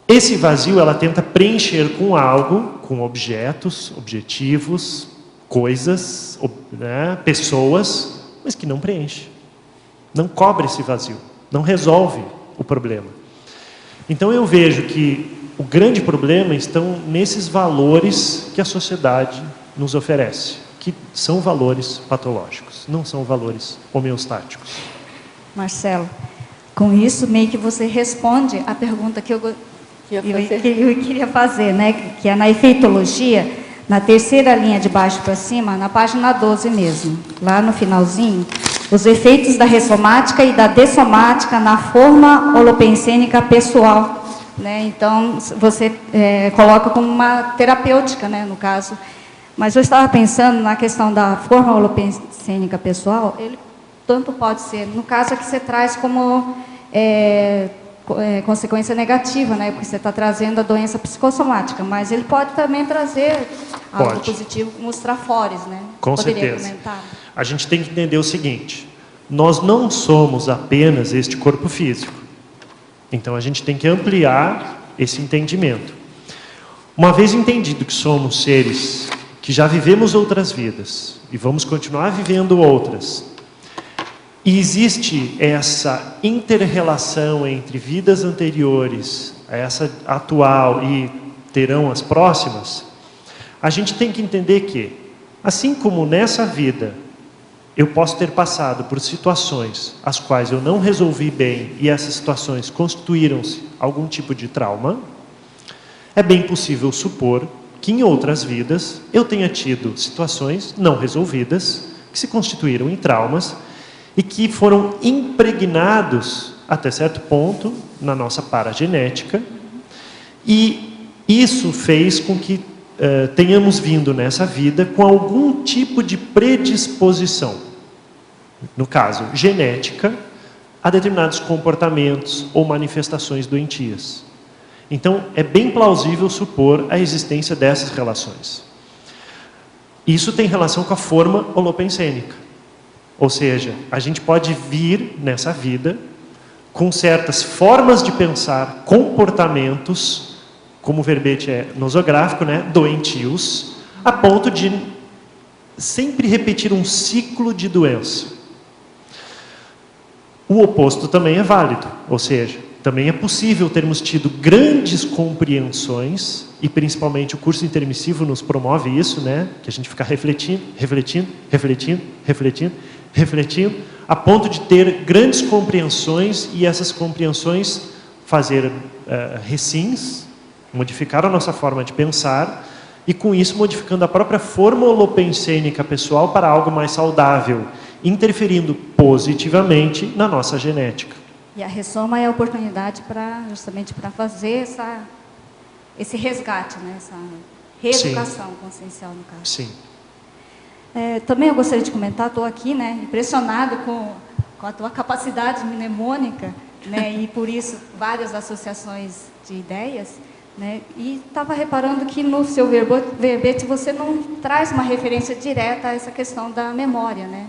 Esse vazio ela tenta preencher com algo, com objetos, objetivos, coisas, né, pessoas, mas que não preenche. Não cobre esse vazio, não resolve o problema. Então eu vejo que o grande problema estão nesses valores que a sociedade nos oferece, que são valores patológicos, não são valores homeostáticos. Marcelo, com isso meio que você responde a pergunta que eu queria fazer, né? Que é na efeitologia, na terceira linha de baixo para cima, na página 12 mesmo, lá no finalzinho, os efeitos da ressomática e da dessomática na forma holopensênica pessoal, né? Então, você coloca como uma terapêutica, né, no caso. Mas eu estava pensando na questão da forma holopensênica pessoal, ele tanto pode ser, no caso aqui você traz como consequência negativa, né, porque você está trazendo a doença psicossomática, mas ele pode também trazer algo positivo, como os trafores, né? Com Poderia certeza. comentar? A gente tem que entender o seguinte: nós não somos apenas este corpo físico. Então a gente tem que ampliar esse entendimento. Uma vez entendido que somos seres que já vivemos outras vidas e vamos continuar vivendo outras, e existe essa inter-relação entre vidas anteriores, essa atual e terão as próximas, a gente tem que entender que, assim como nessa vida eu posso ter passado por situações as quais eu não resolvi bem e essas situações constituíram-se algum tipo de trauma, é bem possível supor que em outras vidas eu tenha tido situações não resolvidas que se constituíram em traumas e que foram impregnados até certo ponto na nossa paragenética, e isso fez com que tenhamos vindo nessa vida com algum tipo de predisposição, no caso genética, a determinados comportamentos ou manifestações doentias. Então, é bem plausível supor a existência dessas relações. Isso tem relação com a forma holopensênica. Ou seja, a gente pode vir nessa vida com certas formas de pensar, comportamentos, como o verbete é nosográfico, né, doentios, a ponto de sempre repetir um ciclo de doença. O oposto também é válido, ou seja, também é possível termos tido grandes compreensões, e principalmente o curso intermissivo nos promove isso, né? Que a gente fica refletindo, a ponto de ter grandes compreensões, e essas compreensões fazer recins, modificar a nossa forma de pensar, e com isso modificando a própria forma holopensênica pessoal para algo mais saudável, interferindo positivamente na nossa genética. E a ressoma é a oportunidade justamente para fazer esse resgate, né? Essa reeducação consciencial, no caso. Sim. Também eu gostaria de comentar, estou aqui, né, impressionado com a tua capacidade mnemônica, né, e por isso várias associações de ideias, né, e estava reparando que no seu verbete você não traz uma referência direta a essa questão da memória, né?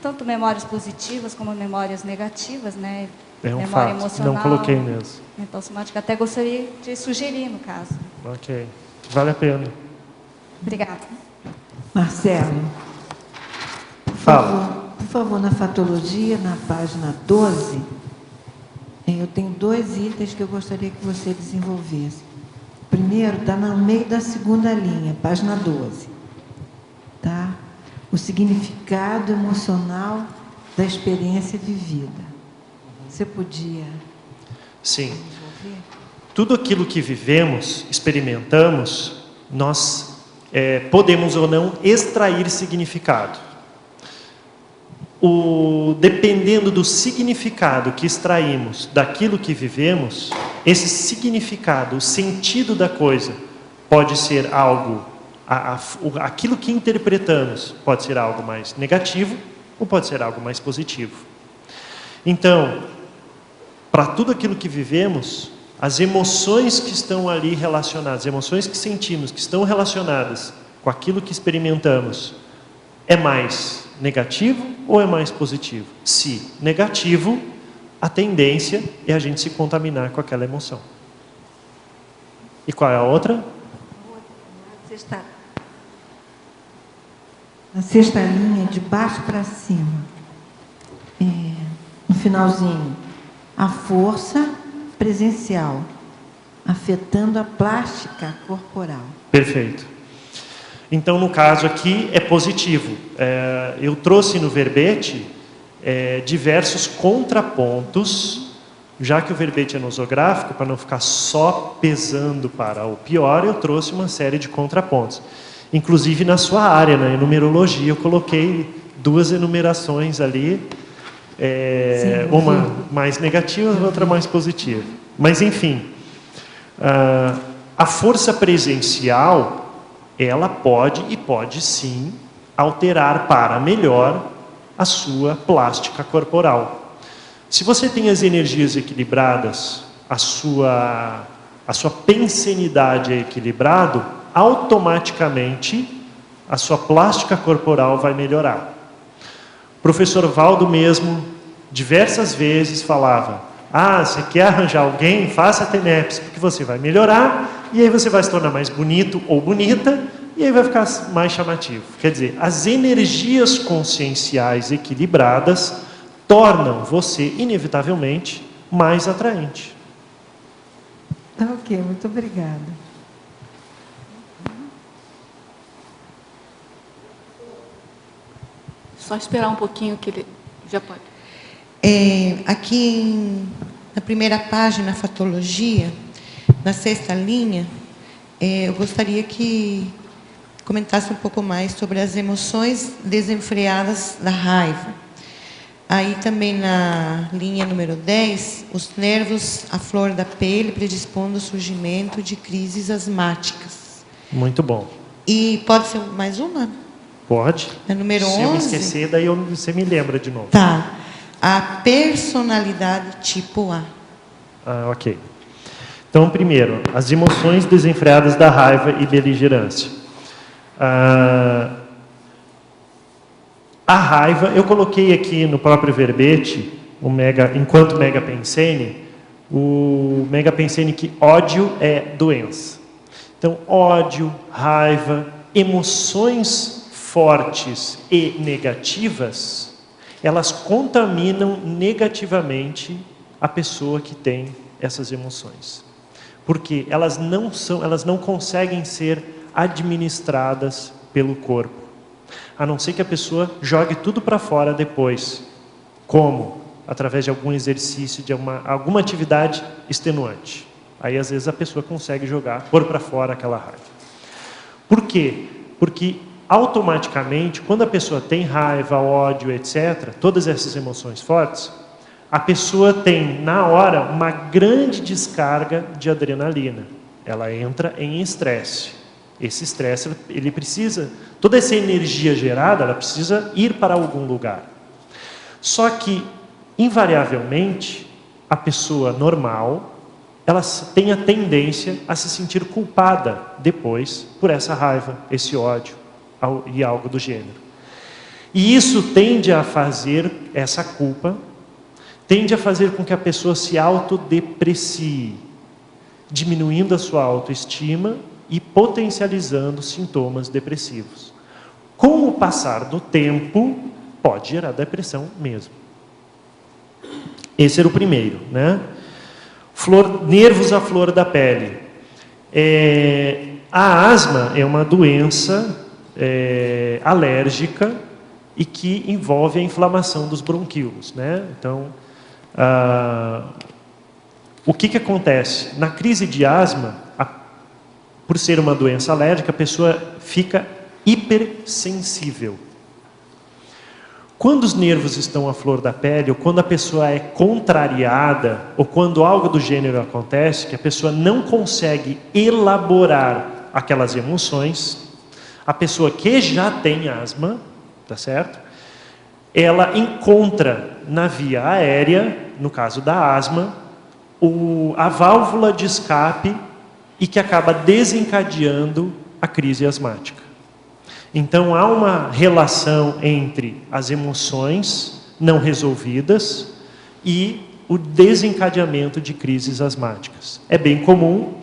Tanto memórias positivas como memórias negativas, né? É um memória fato, emocional. não coloquei mesmo. Mental somática, até gostaria de sugerir, no caso. Ok, vale a pena. Obrigada. Marcelo, por favor, na fatologia, na página 12, eu tenho 2 itens que eu gostaria que você desenvolvesse. O primeiro está no meio da segunda linha, página 12. Tá? O significado emocional da experiência vivida. Você podia Sim. desenvolver? Tudo aquilo que vivemos, experimentamos, nós podemos ou não extrair significado. Dependendo do significado que extraímos daquilo que vivemos, esse significado, o sentido da coisa, pode ser algo, aquilo que interpretamos, pode ser algo mais negativo ou pode ser algo mais positivo. Então, para tudo aquilo que vivemos, as emoções que estão ali relacionadas, as emoções que sentimos, que estão relacionadas com aquilo que experimentamos, é mais negativo ou é mais positivo? Se negativo, a tendência é a gente se contaminar com aquela emoção. E qual é a outra? Na sexta linha, de baixo para cima, no finalzinho, a força presencial, afetando a plástica corporal. Perfeito. Então, no caso aqui, é positivo. Eu trouxe no verbete diversos contrapontos, já que o verbete é nosográfico, para não ficar só pesando para o pior, eu trouxe uma série de contrapontos. Inclusive, na sua área, na numerologia, eu coloquei duas enumerações ali, uma mais negativa, outra mais positiva. Mas, enfim, a força presencial, ela pode sim alterar para melhor a sua plástica corporal. Se você tem as energias equilibradas, a sua pensenidade é equilibrado, automaticamente a sua plástica corporal vai melhorar. O professor Valdo mesmo, diversas vezes falava: você quer arranjar alguém? Faça a TENEPS, porque você vai melhorar, e aí você vai se tornar mais bonito ou bonita, e aí vai ficar mais chamativo. Quer dizer, as energias conscienciais equilibradas tornam você, inevitavelmente, mais atraente. Tá ok, muito obrigada. Só esperar um pouquinho que ele já pode. Aqui na primeira página, Fatologia, na 6ª linha, eu gostaria que comentasse um pouco mais sobre as emoções desenfreadas da raiva. Aí também na linha número 10, os nervos à flor da pele predispondo ao surgimento de crises asmáticas. Muito bom. E pode ser mais uma? Pode. Na número 11. Se eu me esquecer, daí você me lembra de novo. Tá. A personalidade tipo A. Ok. Então, primeiro, as emoções desenfreadas da raiva e beligerância. A raiva, eu coloquei aqui no próprio verbete, enquanto Mega Pensene, o Mega Pensene que ódio é doença. Então, ódio, raiva, emoções fortes e negativas, elas contaminam negativamente a pessoa que tem essas emoções. Porque elas não conseguem ser administradas pelo corpo. A não ser que a pessoa jogue tudo para fora depois. Como? Através de algum exercício, de alguma atividade extenuante. Aí, às vezes, a pessoa consegue pôr para fora aquela raiva. Por quê? Porque, automaticamente, quando a pessoa tem raiva, ódio, etc., todas essas emoções fortes, a pessoa tem, na hora, uma grande descarga de adrenalina. Ela entra em estresse. Esse estresse, ele precisa, toda essa energia gerada, ela precisa ir para algum lugar. Só que, invariavelmente, a pessoa normal, ela tem a tendência a se sentir culpada depois por essa raiva, esse ódio e algo do gênero. E isso tende a fazer, essa culpa, tende a fazer com que a pessoa se autodeprecie, diminuindo a sua autoestima e potencializando sintomas depressivos. Com o passar do tempo, pode gerar depressão mesmo. Esse era o primeiro, né? Nervos à flor da pele. A asma é uma doença alérgica e que envolve a inflamação dos bronquíolos, né? Então, o que acontece? Na crise de asma, por ser uma doença alérgica, a pessoa fica hipersensível. Quando os nervos estão à flor da pele, ou quando a pessoa é contrariada, ou quando algo do gênero acontece, que a pessoa não consegue elaborar aquelas emoções, a pessoa que já tem asma, tá certo? Ela encontra na via aérea, no caso da asma, a válvula de escape e que acaba desencadeando a crise asmática. Então, há uma relação entre as emoções não resolvidas e o desencadeamento de crises asmáticas. É bem comum,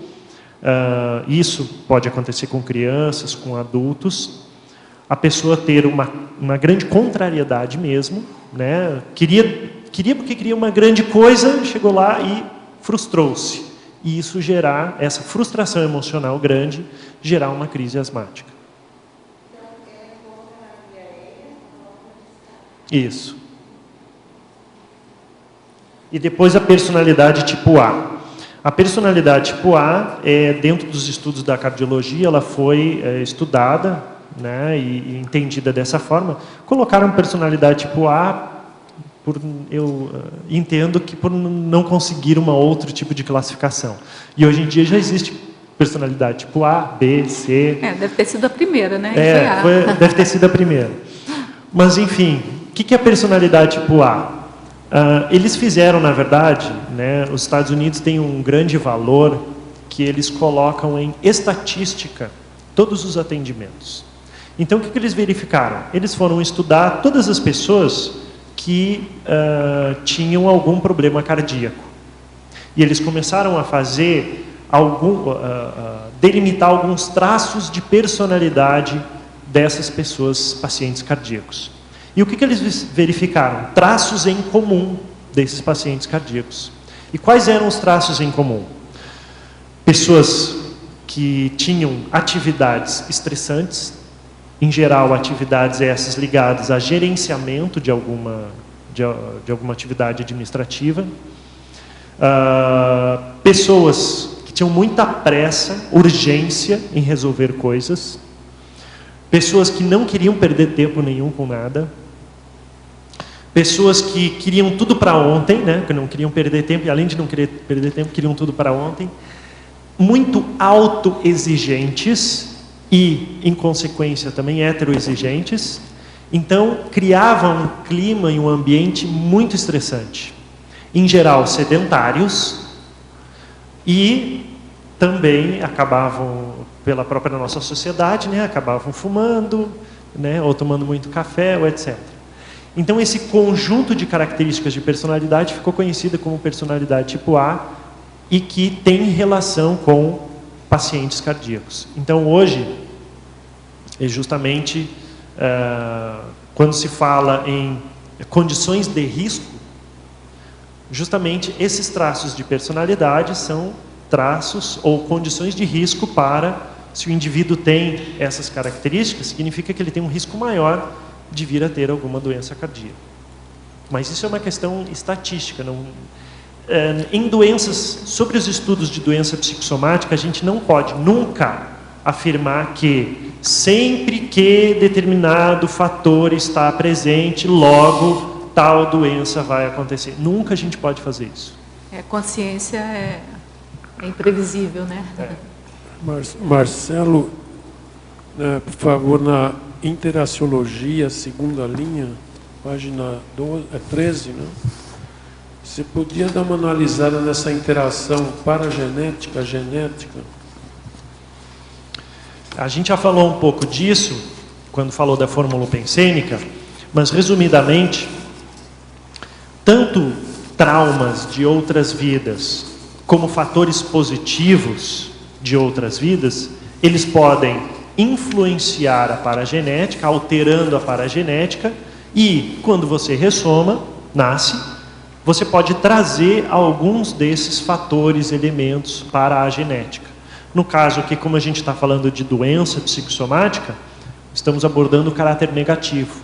isso pode acontecer com crianças, com adultos, a pessoa ter uma grande contrariedade mesmo, né? Queria porque queria uma grande coisa, chegou lá e frustrou-se. E isso gerar, essa frustração emocional grande, gerar uma crise asmática. Isso. E depois a personalidade tipo A. A personalidade tipo A, dentro dos estudos da cardiologia, ela foi estudada né, e entendida dessa forma, colocaram personalidade tipo A, eu entendo que por não conseguir uma outro tipo de classificação. E hoje em dia já existe personalidade tipo A, B, C. Deve ter sido a primeira, né? Foi A. Deve ter sido a primeira. Mas, enfim, o que é personalidade tipo A? Eles fizeram, na verdade, né, os Estados Unidos têm um grande valor que eles colocam em estatística todos os atendimentos. Então, o que eles verificaram? Eles foram estudar todas as pessoas que tinham algum problema cardíaco. E eles começaram a fazer delimitar alguns traços de personalidade dessas pessoas, pacientes cardíacos. E o que eles verificaram? Traços em comum desses pacientes cardíacos. E quais eram os traços em comum? Pessoas que tinham atividades estressantes, em geral atividades essas ligadas a gerenciamento de alguma atividade administrativa, pessoas que tinham muita pressa, urgência em resolver coisas, pessoas que não queriam perder tempo nenhum com nada, pessoas que queriam tudo para ontem, né, que não queriam perder tempo, e além de não querer perder tempo, queriam tudo para ontem, muito autoexigentes e, em consequência, também heteroexigentes. Então, criavam um clima e um ambiente muito estressante. Em geral, sedentários, e também acabavam, pela própria nossa sociedade, né, acabavam fumando, né, ou tomando muito café, ou etc. Então, esse conjunto de características de personalidade ficou conhecida como personalidade tipo A e que tem relação com pacientes cardíacos. Então, hoje, é justamente quando se fala em condições de risco, justamente esses traços de personalidade são traços ou condições de risco para, se o indivíduo tem essas características, significa que ele tem um risco maior de vir a ter alguma doença cardíaca. Mas isso é uma questão estatística. Em doenças, sobre os estudos de doença psicossomática, a gente não pode nunca afirmar que sempre que determinado fator está presente, logo tal doença vai acontecer. Nunca a gente pode fazer isso. Consciência é imprevisível, né? Marcelo, por favor, na interaciologia, segunda linha, página 13, né? Você podia dar uma analisada nessa interação paragenética, genética? A gente já falou um pouco disso quando falou da fórmula pensênica, mas resumidamente, tanto traumas de outras vidas como fatores positivos de outras vidas, eles podem influenciar a paragenética, alterando a paragenética, e quando você ressoma, nasce, você pode trazer alguns desses fatores, elementos para a genética. No caso aqui, como a gente está falando de doença psicossomática, estamos abordando o caráter negativo.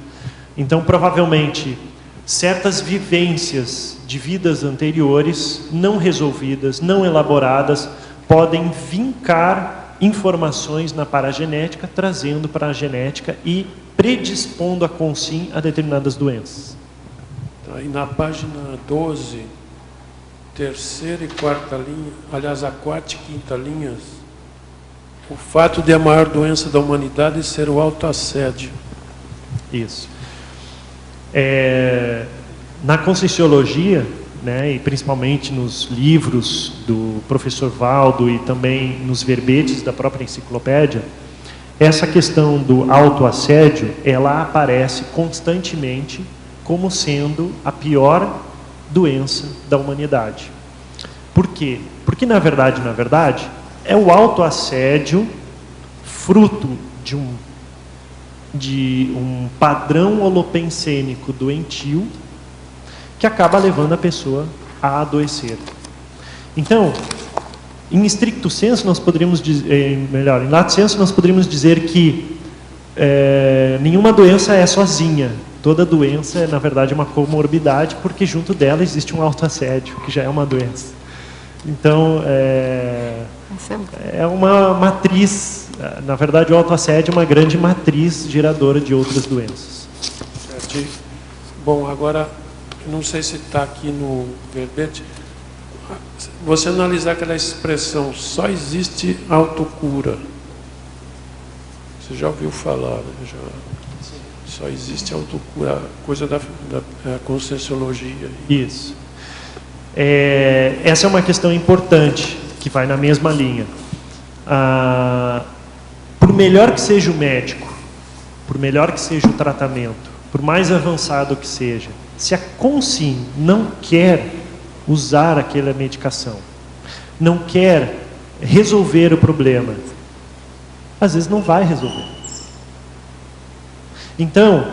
Então, provavelmente, certas vivências de vidas anteriores, não resolvidas, não elaboradas, podem vincar informações na paragenética, trazendo para a genética e predispondo a consim a determinadas doenças. Aí na página 12, terceira e quarta linha, aliás, a quarta e quinta linhas, o fato de a maior doença da humanidade ser o autoassédio. Isso. Na Conscienciologia, né, e principalmente nos livros do professor Valdo e também nos verbetes da própria enciclopédia, essa questão do autoassédio, ela aparece constantemente como sendo a pior doença da humanidade. Por quê? Porque, na verdade, é o autoassédio fruto de um padrão holopensênico doentio que acaba levando a pessoa a adoecer. Então, em stricto senso, nós poderíamos dizer, em lato senso, nós poderíamos dizer que nenhuma doença é sozinha. Toda doença é, na verdade, uma comorbidade, porque junto dela existe um autoassédio, que já é uma doença. Então, é uma matriz Na verdade, o autoassédio é uma grande matriz geradora de outras doenças. Bom, agora, eu não sei se está aqui no verbete, você analisar aquela expressão, só existe autocura. Você já ouviu falar, né? Só existe autocura, coisa da Conscienciologia. Isso. Essa é uma questão importante, que vai na mesma linha. Por melhor que seja o médico, por melhor que seja o tratamento, por mais avançado que seja, se a Consim não quer usar aquela medicação, não quer resolver o problema, às vezes não vai resolver. Então,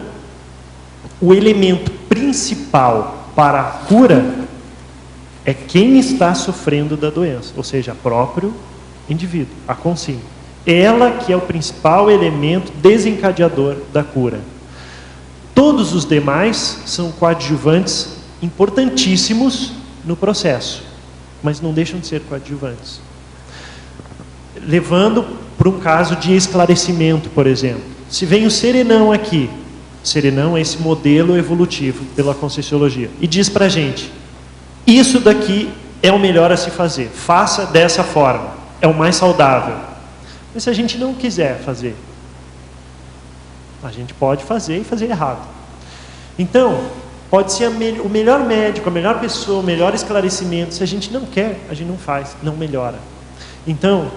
o elemento principal para a cura é quem está sofrendo da doença, ou seja, o próprio indivíduo, a Consim. Ela que é o principal elemento desencadeador da cura. Todos os demais são coadjuvantes importantíssimos no processo, mas não deixam de ser coadjuvantes. Levando para um caso de esclarecimento, por exemplo. Se vem o Serenão aqui, Serenão é esse modelo evolutivo pela Conscienciologia, e diz para a gente, isso daqui é o melhor a se fazer, faça dessa forma, é o mais saudável. Mas se a gente não quiser fazer, a gente pode fazer e fazer errado. Então, pode ser o melhor médico, a melhor pessoa, o melhor esclarecimento. Se a gente não quer, a gente não faz, não melhora. Então,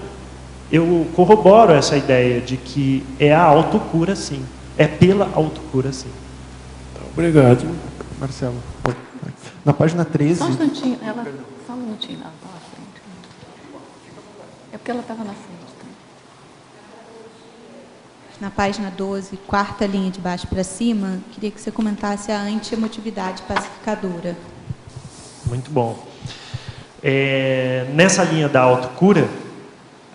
eu corroboro essa ideia de que é a autocura, sim. É pela autocura, sim. Obrigado. Marcelo, na página 13... Só um instantinho, só um minutinho, ela estava na frente. É porque ela estava na frente. Na página 12, quarta linha de baixo para cima, queria que você comentasse a antiemotividade pacificadora. Muito bom. Nessa linha da autocura,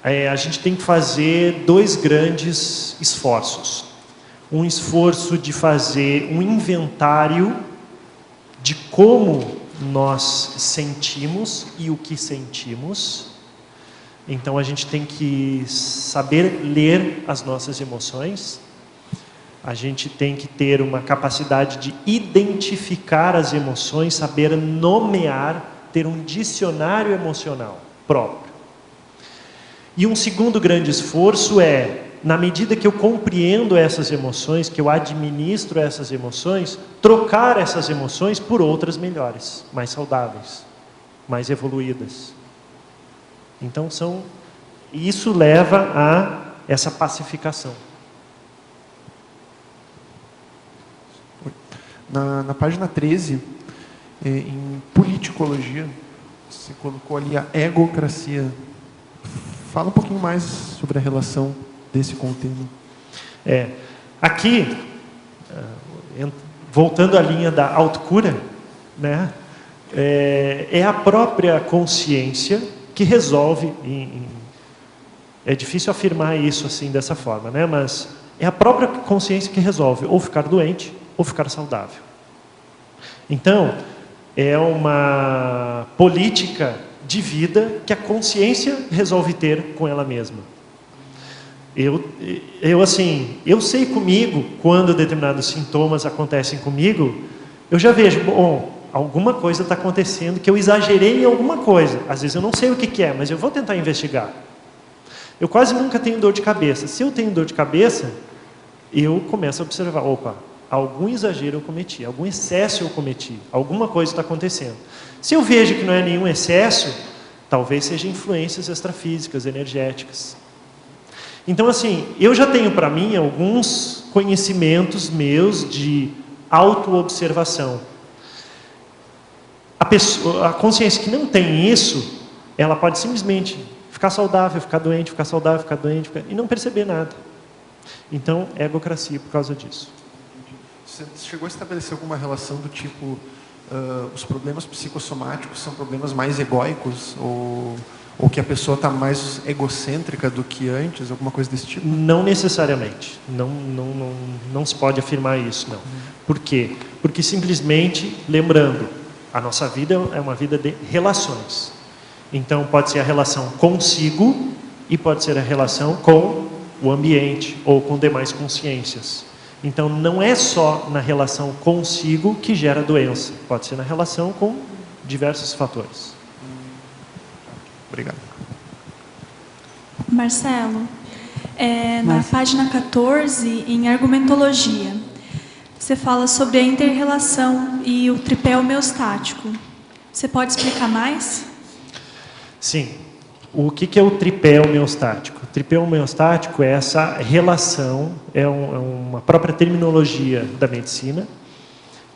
a gente tem que fazer dois grandes esforços. Um esforço de fazer um inventário de como nós sentimos e o que sentimos. Então, a gente tem que saber ler as nossas emoções. A gente tem que ter uma capacidade de identificar as emoções, saber nomear, ter um dicionário emocional próprio. E um segundo grande esforço na medida que eu compreendo essas emoções, que eu administro essas emoções, trocar essas emoções por outras melhores, mais saudáveis, mais evoluídas. Então, isso leva a essa pacificação. Na página 13, em politicologia, você colocou ali a egocracia. Fala um pouquinho mais sobre a relação desse conteúdo. Aqui, voltando à linha da autocura, né, é a própria consciência que resolve, é difícil afirmar isso assim dessa forma, né? Mas é a própria consciência que resolve ou ficar doente ou ficar saudável. Então, é uma política de vida que a consciência resolve ter com ela mesma. Eu sei comigo, quando determinados sintomas acontecem comigo, eu já vejo, alguma coisa está acontecendo, que eu exagerei em alguma coisa. Às vezes eu não sei o que é, mas eu vou tentar investigar. Eu quase nunca tenho dor de cabeça. Se eu tenho dor de cabeça, eu começo a observar, algum exagero eu cometi, algum excesso eu cometi, alguma coisa está acontecendo. Se eu vejo que não é nenhum excesso, talvez sejam influências extrafísicas, energéticas. Então, eu já tenho para mim alguns conhecimentos meus de autoobservação. A consciência que não tem isso, ela pode simplesmente ficar saudável, ficar doente, ficar saudável, ficar doente, e não perceber nada. Então, egocracia por causa disso. Você chegou a estabelecer alguma relação do tipo, os problemas psicossomáticos são problemas mais egóicos, ou que a pessoa está mais egocêntrica do que antes, alguma coisa desse tipo? Não necessariamente. Não se pode afirmar isso, não. Por quê? Porque simplesmente, lembrando, a nossa vida é uma vida de relações. Então, pode ser a relação consigo e pode ser a relação com o ambiente ou com demais consciências. Então, não é só na relação consigo que gera doença. Pode ser na relação com diversos fatores. Obrigado. Marcelo, na página 14, em argumentologia, você fala sobre a inter-relação e o tripé homeostático. Você pode explicar mais? Sim. O que é o tripé homeostático? O tripé homeostático é essa relação, é uma própria terminologia da medicina,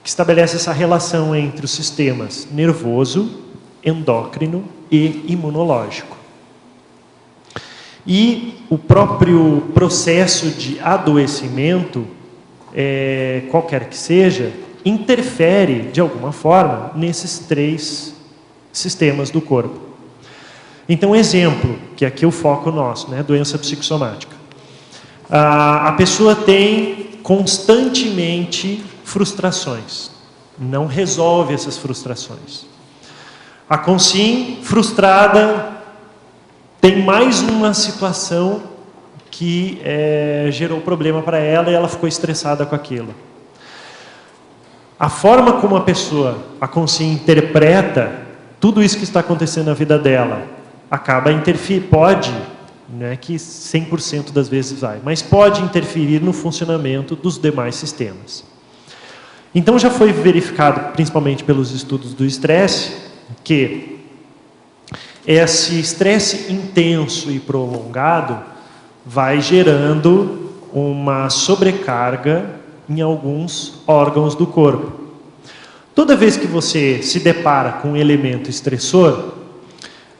que estabelece essa relação entre os sistemas nervoso, endócrino e imunológico. E o próprio processo de adoecimento, qualquer que seja, interfere, de alguma forma, nesses 3 sistemas do corpo. Então, exemplo, que aqui é o foco nosso, né? Doença psicossomática. A pessoa tem constantemente frustrações, não resolve essas frustrações. A Consim, frustrada, tem mais uma situação que gerou problema para ela e ela ficou estressada com aquilo. A forma como a Consim interpreta tudo isso que está acontecendo na vida dela, acaba pode, não é que 100% das vezes vai, mas pode interferir no funcionamento dos demais sistemas. Então já foi verificado, principalmente pelos estudos do estresse, que esse estresse intenso e prolongado vai gerando uma sobrecarga em alguns órgãos do corpo. Toda vez que você se depara com um elemento estressor,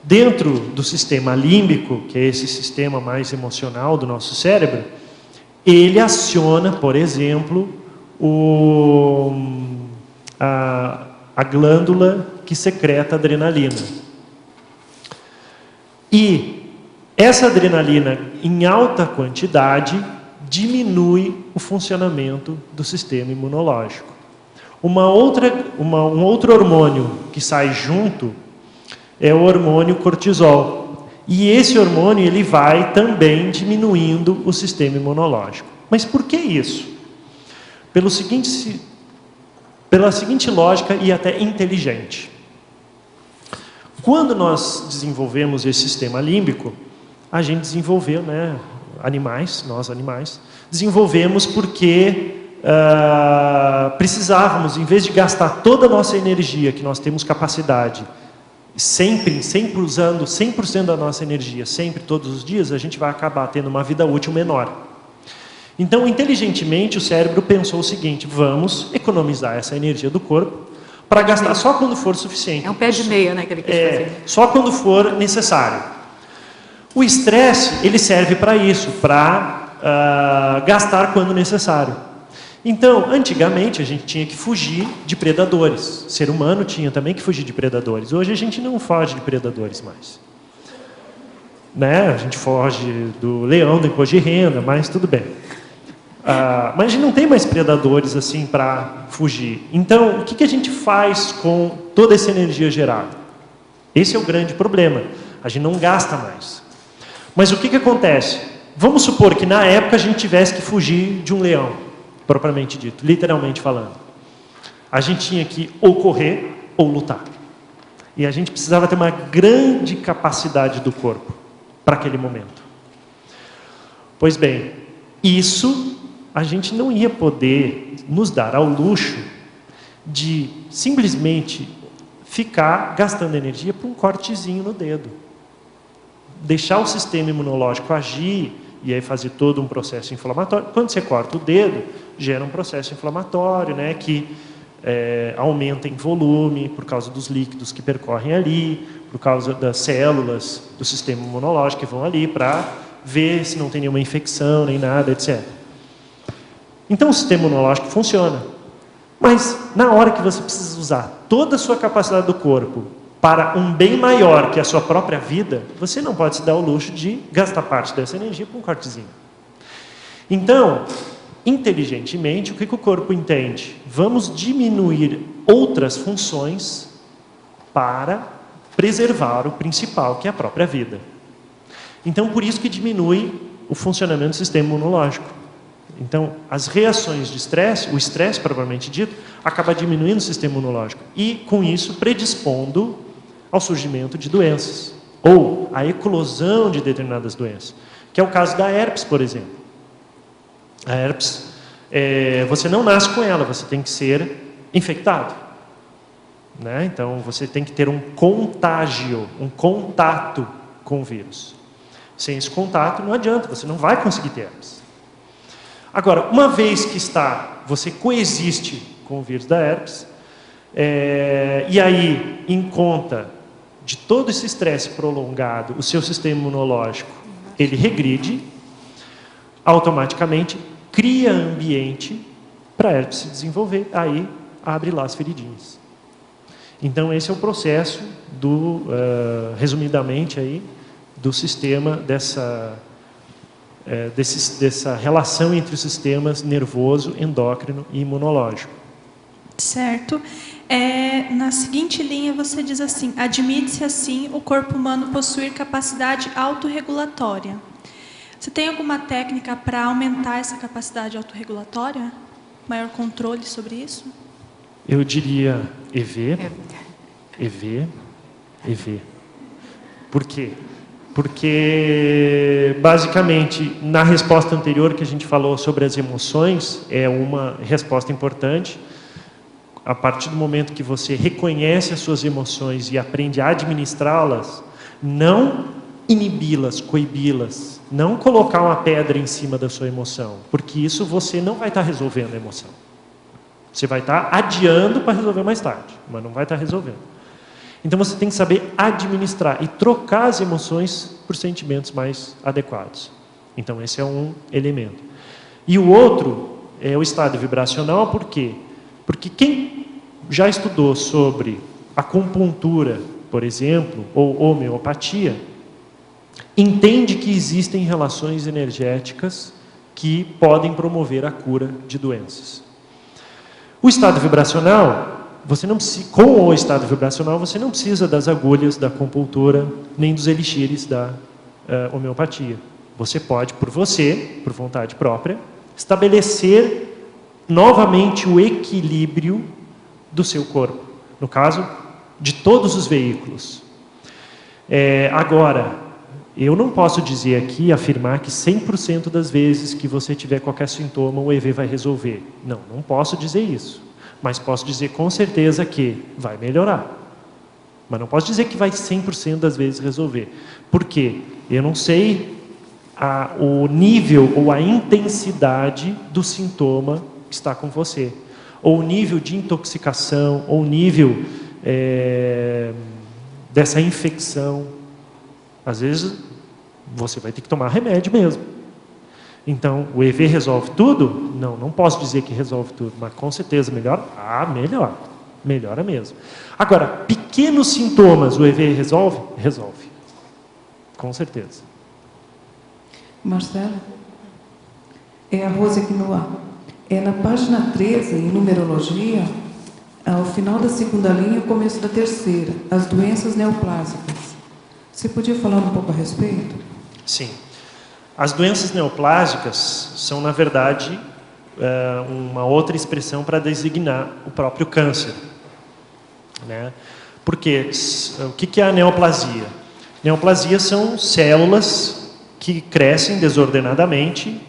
dentro do sistema límbico, que é esse sistema mais emocional do nosso cérebro, ele aciona, por exemplo, a glândula que secreta adrenalina. E essa adrenalina, em alta quantidade, diminui o funcionamento do sistema imunológico. Um outro hormônio que sai junto é o hormônio cortisol. E esse hormônio ele vai também diminuindo o sistema imunológico. Mas por que isso? Pela seguinte lógica e até inteligente. Quando nós desenvolvemos esse sistema límbico, a gente desenvolveu, nós animais, desenvolvemos porque precisávamos, em vez de gastar toda a nossa energia, que nós temos capacidade, sempre usando 100% da nossa energia, sempre, todos os dias, a gente vai acabar tendo uma vida útil menor. Então, inteligentemente, o cérebro pensou o seguinte: vamos economizar essa energia do corpo para gastar só quando for suficiente. É um pé de meia, né, que ele quis fazer. Só quando for necessário. O estresse, ele serve para isso, para gastar quando necessário. Então, antigamente, a gente tinha que fugir de predadores. O ser humano tinha também que fugir de predadores. Hoje a gente não foge de predadores mais. A gente foge do leão, do imposto de renda, mas tudo bem. Mas a gente não tem mais predadores assim para fugir. Então, o que a gente faz com toda essa energia gerada? Esse é o grande problema. A gente não gasta mais. Mas o que acontece? Vamos supor que na época a gente tivesse que fugir de um leão, propriamente dito, literalmente falando. A gente tinha que ou correr ou lutar. E a gente precisava ter uma grande capacidade do corpo para aquele momento. Pois bem, isso a gente não ia poder nos dar ao luxo de simplesmente ficar gastando energia para um cortezinho no dedo. Deixar o sistema imunológico agir e aí fazer todo um processo inflamatório. Quando você corta o dedo, gera um processo inflamatório, que aumenta em volume por causa dos líquidos que percorrem ali, por causa das células do sistema imunológico que vão ali para ver se não tem nenhuma infecção, nem nada, etc. Então o sistema imunológico funciona. Mas na hora que você precisa usar toda a sua capacidade do corpo para um bem maior que a sua própria vida, você não pode se dar o luxo de gastar parte dessa energia com um cortezinho. Então, inteligentemente, o que o corpo entende? Vamos diminuir outras funções para preservar o principal, que é a própria vida. Então, por isso que diminui o funcionamento do sistema imunológico. Então, as reações de estresse, o estresse propriamente dito, acaba diminuindo o sistema imunológico e, com isso, predispondo ao surgimento de doenças ou à eclosão de determinadas doenças, que é o caso da herpes, por exemplo. A herpes, você não nasce com ela, você tem que ser infectado, né? Então, você tem que ter um contágio, um contato com o vírus. Sem esse contato, não adianta, você não vai conseguir ter herpes. Agora, uma vez que você coexiste com o vírus da herpes, e aí, em conta de todo esse estresse prolongado, o seu sistema imunológico, ele regride, automaticamente cria ambiente para a herpes se desenvolver, aí abre lá as feridinhas. Então, esse é o processo, resumidamente, aí, do sistema dessa relação entre os sistemas nervoso, endócrino e imunológico. Certo. Na seguinte linha você diz assim: admite-se assim o corpo humano possuir capacidade autorregulatória. Você tem alguma técnica para aumentar essa capacidade autorregulatória? Maior controle sobre isso? Eu diria EV. Por quê? Porque, basicamente, na resposta anterior que a gente falou sobre as emoções, é uma resposta importante. A partir do momento que você reconhece as suas emoções e aprende a administrá-las, não inibi-las, coibi-las, não colocar uma pedra em cima da sua emoção, porque isso você não vai estar resolvendo a emoção. Você vai estar adiando para resolver mais tarde, mas não vai estar resolvendo. Então você tem que saber administrar e trocar as emoções por sentimentos mais adequados. Então esse é um elemento. E o outro é o estado vibracional, por quê? Porque quem já estudou sobre acupuntura, por exemplo, ou homeopatia, entende que existem relações energéticas que podem promover a cura de doenças. O estado vibracional, com o estado vibracional, você não precisa das agulhas da acupuntura, nem dos elixires da homeopatia. Você pode, por vontade própria, estabelecer novamente o equilíbrio do seu corpo. No caso, de todos os veículos. Agora, eu não posso dizer aqui, afirmar que 100% das vezes que você tiver qualquer sintoma, o EV vai resolver. Não posso dizer isso. Mas posso dizer com certeza que vai melhorar. Mas não posso dizer que vai 100% das vezes resolver. Por quê? Eu não sei o nível ou a intensidade do sintoma que está com você. Ou o nível de intoxicação, ou o nível dessa infecção. Às vezes, você vai ter que tomar remédio mesmo. Então, o EV resolve tudo? Não posso dizer que resolve tudo, mas com certeza melhora? Melhora. Melhora mesmo. Agora, pequenos sintomas, o EV resolve? Resolve. Com certeza. Marcela? É a Rose Quinoa. Na página 13, em numerologia, ao final da segunda linha, o começo da terceira, as doenças neoplásicas. Você podia falar um pouco a respeito? Sim. As doenças neoplásicas são, na verdade, uma outra expressão para designar o próprio câncer. Né? Porque o que é a neoplasia? Neoplasia são células que crescem desordenadamente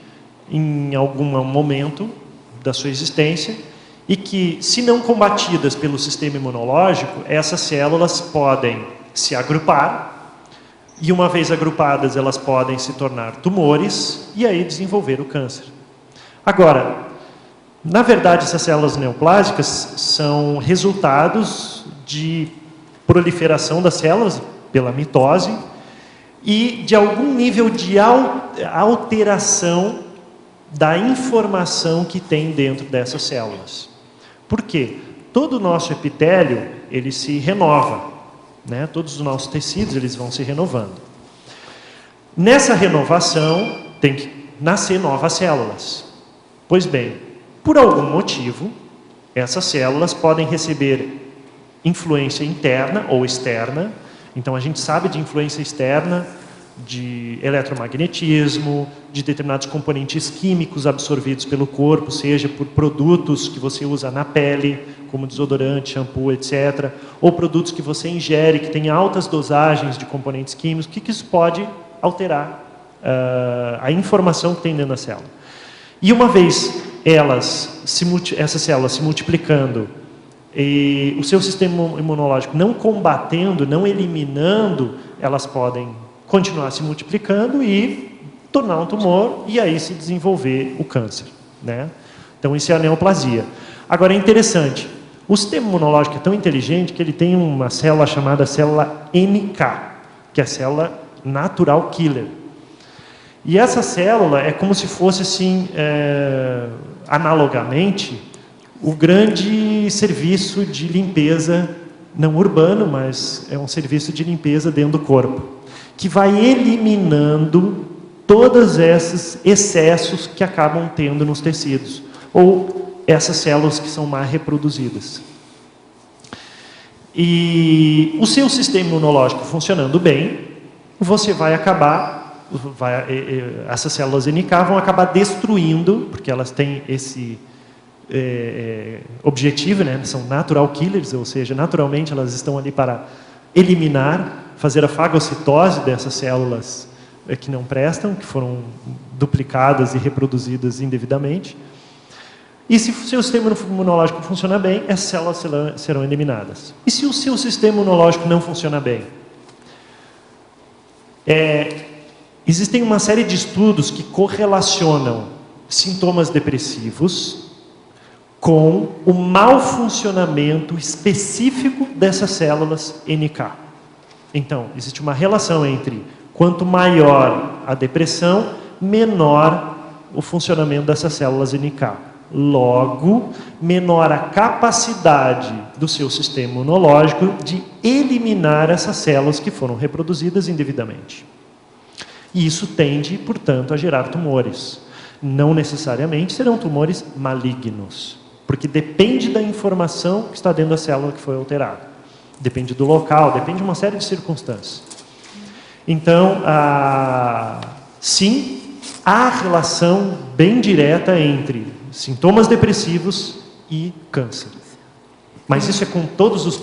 em algum momento da sua existência e que, se não combatidas pelo sistema imunológico, essas células podem se agrupar. E uma vez agrupadas, elas podem se tornar tumores e aí desenvolver o câncer. Agora, na verdade, essas células neoplásicas são resultados de proliferação das células pela mitose e de algum nível de alteração da informação que tem dentro dessas células. Por quê? Todo o nosso epitélio, ele se renova. Né? Todos os nossos tecidos eles vão se renovando. Nessa renovação tem que nascer novas células. Pois bem, por algum motivo, essas células podem receber influência interna ou externa. Então a gente sabe de influência externa de eletromagnetismo, de determinados componentes químicos absorvidos pelo corpo, seja por produtos que você usa na pele, como desodorante, shampoo, etc., ou produtos que você ingere, que tem altas dosagens de componentes químicos, o que isso pode alterar a informação que tem dentro da célula. E uma vez essas células se multiplicando, e o seu sistema imunológico não combatendo, não eliminando, elas podem continuar se multiplicando e tornar um tumor e aí se desenvolver o câncer, né? Então isso é a neoplasia. Agora é interessante, o sistema imunológico é tão inteligente que ele tem uma célula chamada célula NK, que é a célula natural killer. E essa célula é como se fosse assim, analogamente, o grande serviço de limpeza, não urbano, mas é um serviço de limpeza dentro do corpo, que vai eliminando todos esses excessos que acabam tendo nos tecidos, ou essas células que são mais reproduzidas. E o seu sistema imunológico funcionando bem, você vai acabar, essas células NK vão acabar destruindo, porque elas têm esse objetivo, né? São natural killers, ou seja, naturalmente elas estão ali para eliminar, fazer a fagocitose dessas células que não prestam, que foram duplicadas e reproduzidas indevidamente. E se o seu sistema imunológico funciona bem, essas células serão eliminadas. E se o seu sistema imunológico não funciona bem? Existem uma série de estudos que correlacionam sintomas depressivos com o mau funcionamento específico dessas células NK. Então, existe uma relação entre quanto maior a depressão, menor o funcionamento dessas células NK. Logo, menor a capacidade do seu sistema imunológico de eliminar essas células que foram reproduzidas indevidamente. E isso tende, portanto, a gerar tumores. Não necessariamente serão tumores malignos, porque depende da informação que está dentro da célula que foi alterada. Depende do local, depende de uma série de circunstâncias. Então, sim, há relação bem direta entre sintomas depressivos e câncer. Mas isso é com todos os...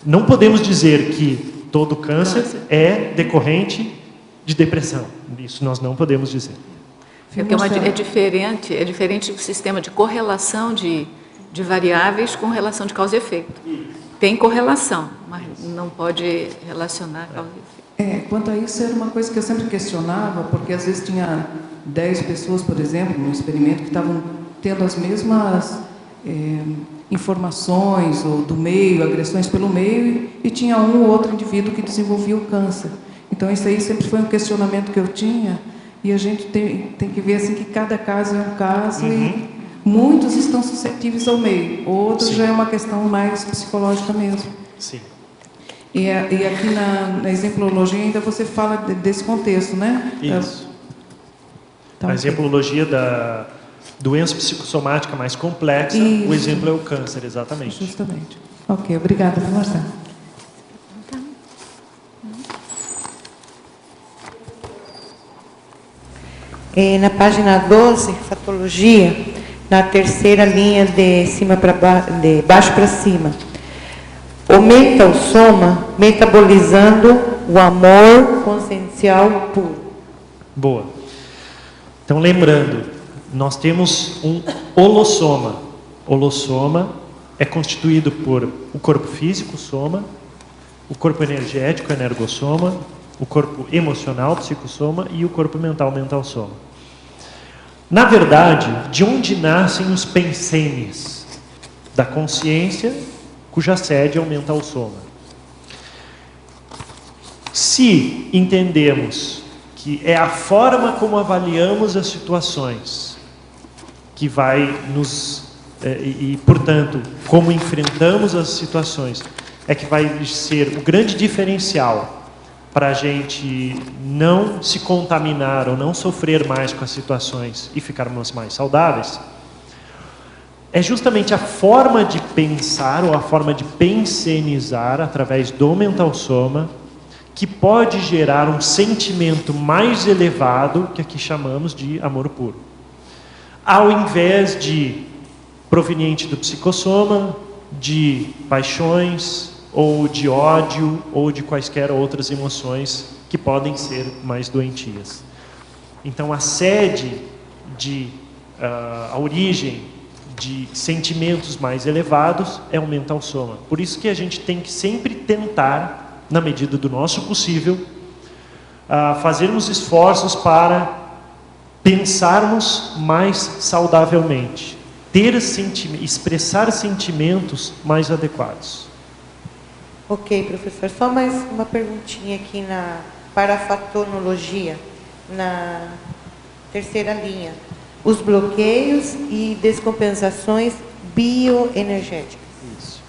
Não podemos dizer que todo câncer é decorrente de depressão. Isso nós não podemos dizer. É diferente do sistema de correlação de variáveis com relação de causa e efeito. Tem correlação, mas não pode relacionar causa e efeito. Quanto a isso, era uma coisa que eu sempre questionava, porque às vezes tinha 10 pessoas, por exemplo, no experimento, que estavam tendo as mesmas informações, ou do meio, agressões pelo meio, e tinha um ou outro indivíduo que desenvolvia o câncer. Então, isso aí sempre foi um questionamento que eu tinha, e a gente tem que ver assim, que cada caso é um caso, e muitos estão suscetíveis ao meio, outros já é uma questão mais psicológica mesmo. Sim. E aqui na exemplologia ainda você fala desse contexto, né? Isso. A exemplologia da doença psicossomática mais complexa, o exemplo é o câncer, exatamente. Justamente. Ok, obrigada, Marcelo. Na página 12, patologia, na terceira linha de baixo para cima. O mentalsoma metabolizando o amor consciencial puro. Boa. Então, lembrando, nós temos um holossoma. Holossoma é constituído por o corpo físico, soma, o corpo energético, energossoma, o corpo emocional, psicossoma, e o corpo mental, mentalsoma. Na verdade, de onde nascem os pensenes? Da consciência, cuja sede é o mentalsoma. Se entendemos que é a forma como avaliamos as situações que vai nos... portanto, como enfrentamos as situações, é que vai ser o grande diferencial para a gente não se contaminar ou não sofrer mais com as situações e ficarmos mais saudáveis, é justamente a forma de pensar ou a forma de pensenizar através do mentalsoma que pode gerar um sentimento mais elevado, que aqui chamamos de amor puro. Ao invés de proveniente do psicossoma, de paixões, ou de ódio, ou de quaisquer outras emoções que podem ser mais doentias. Então, a sede, a origem de sentimentos mais elevados é o mental soma. Por isso que a gente tem que sempre tentar, na medida do nosso possível, fazermos esforços para pensarmos mais saudavelmente, expressar sentimentos mais adequados. Ok, professor. Só mais uma perguntinha aqui na parafatonologia, na terceira linha. Os bloqueios e descompensações bioenergéticas. Isso.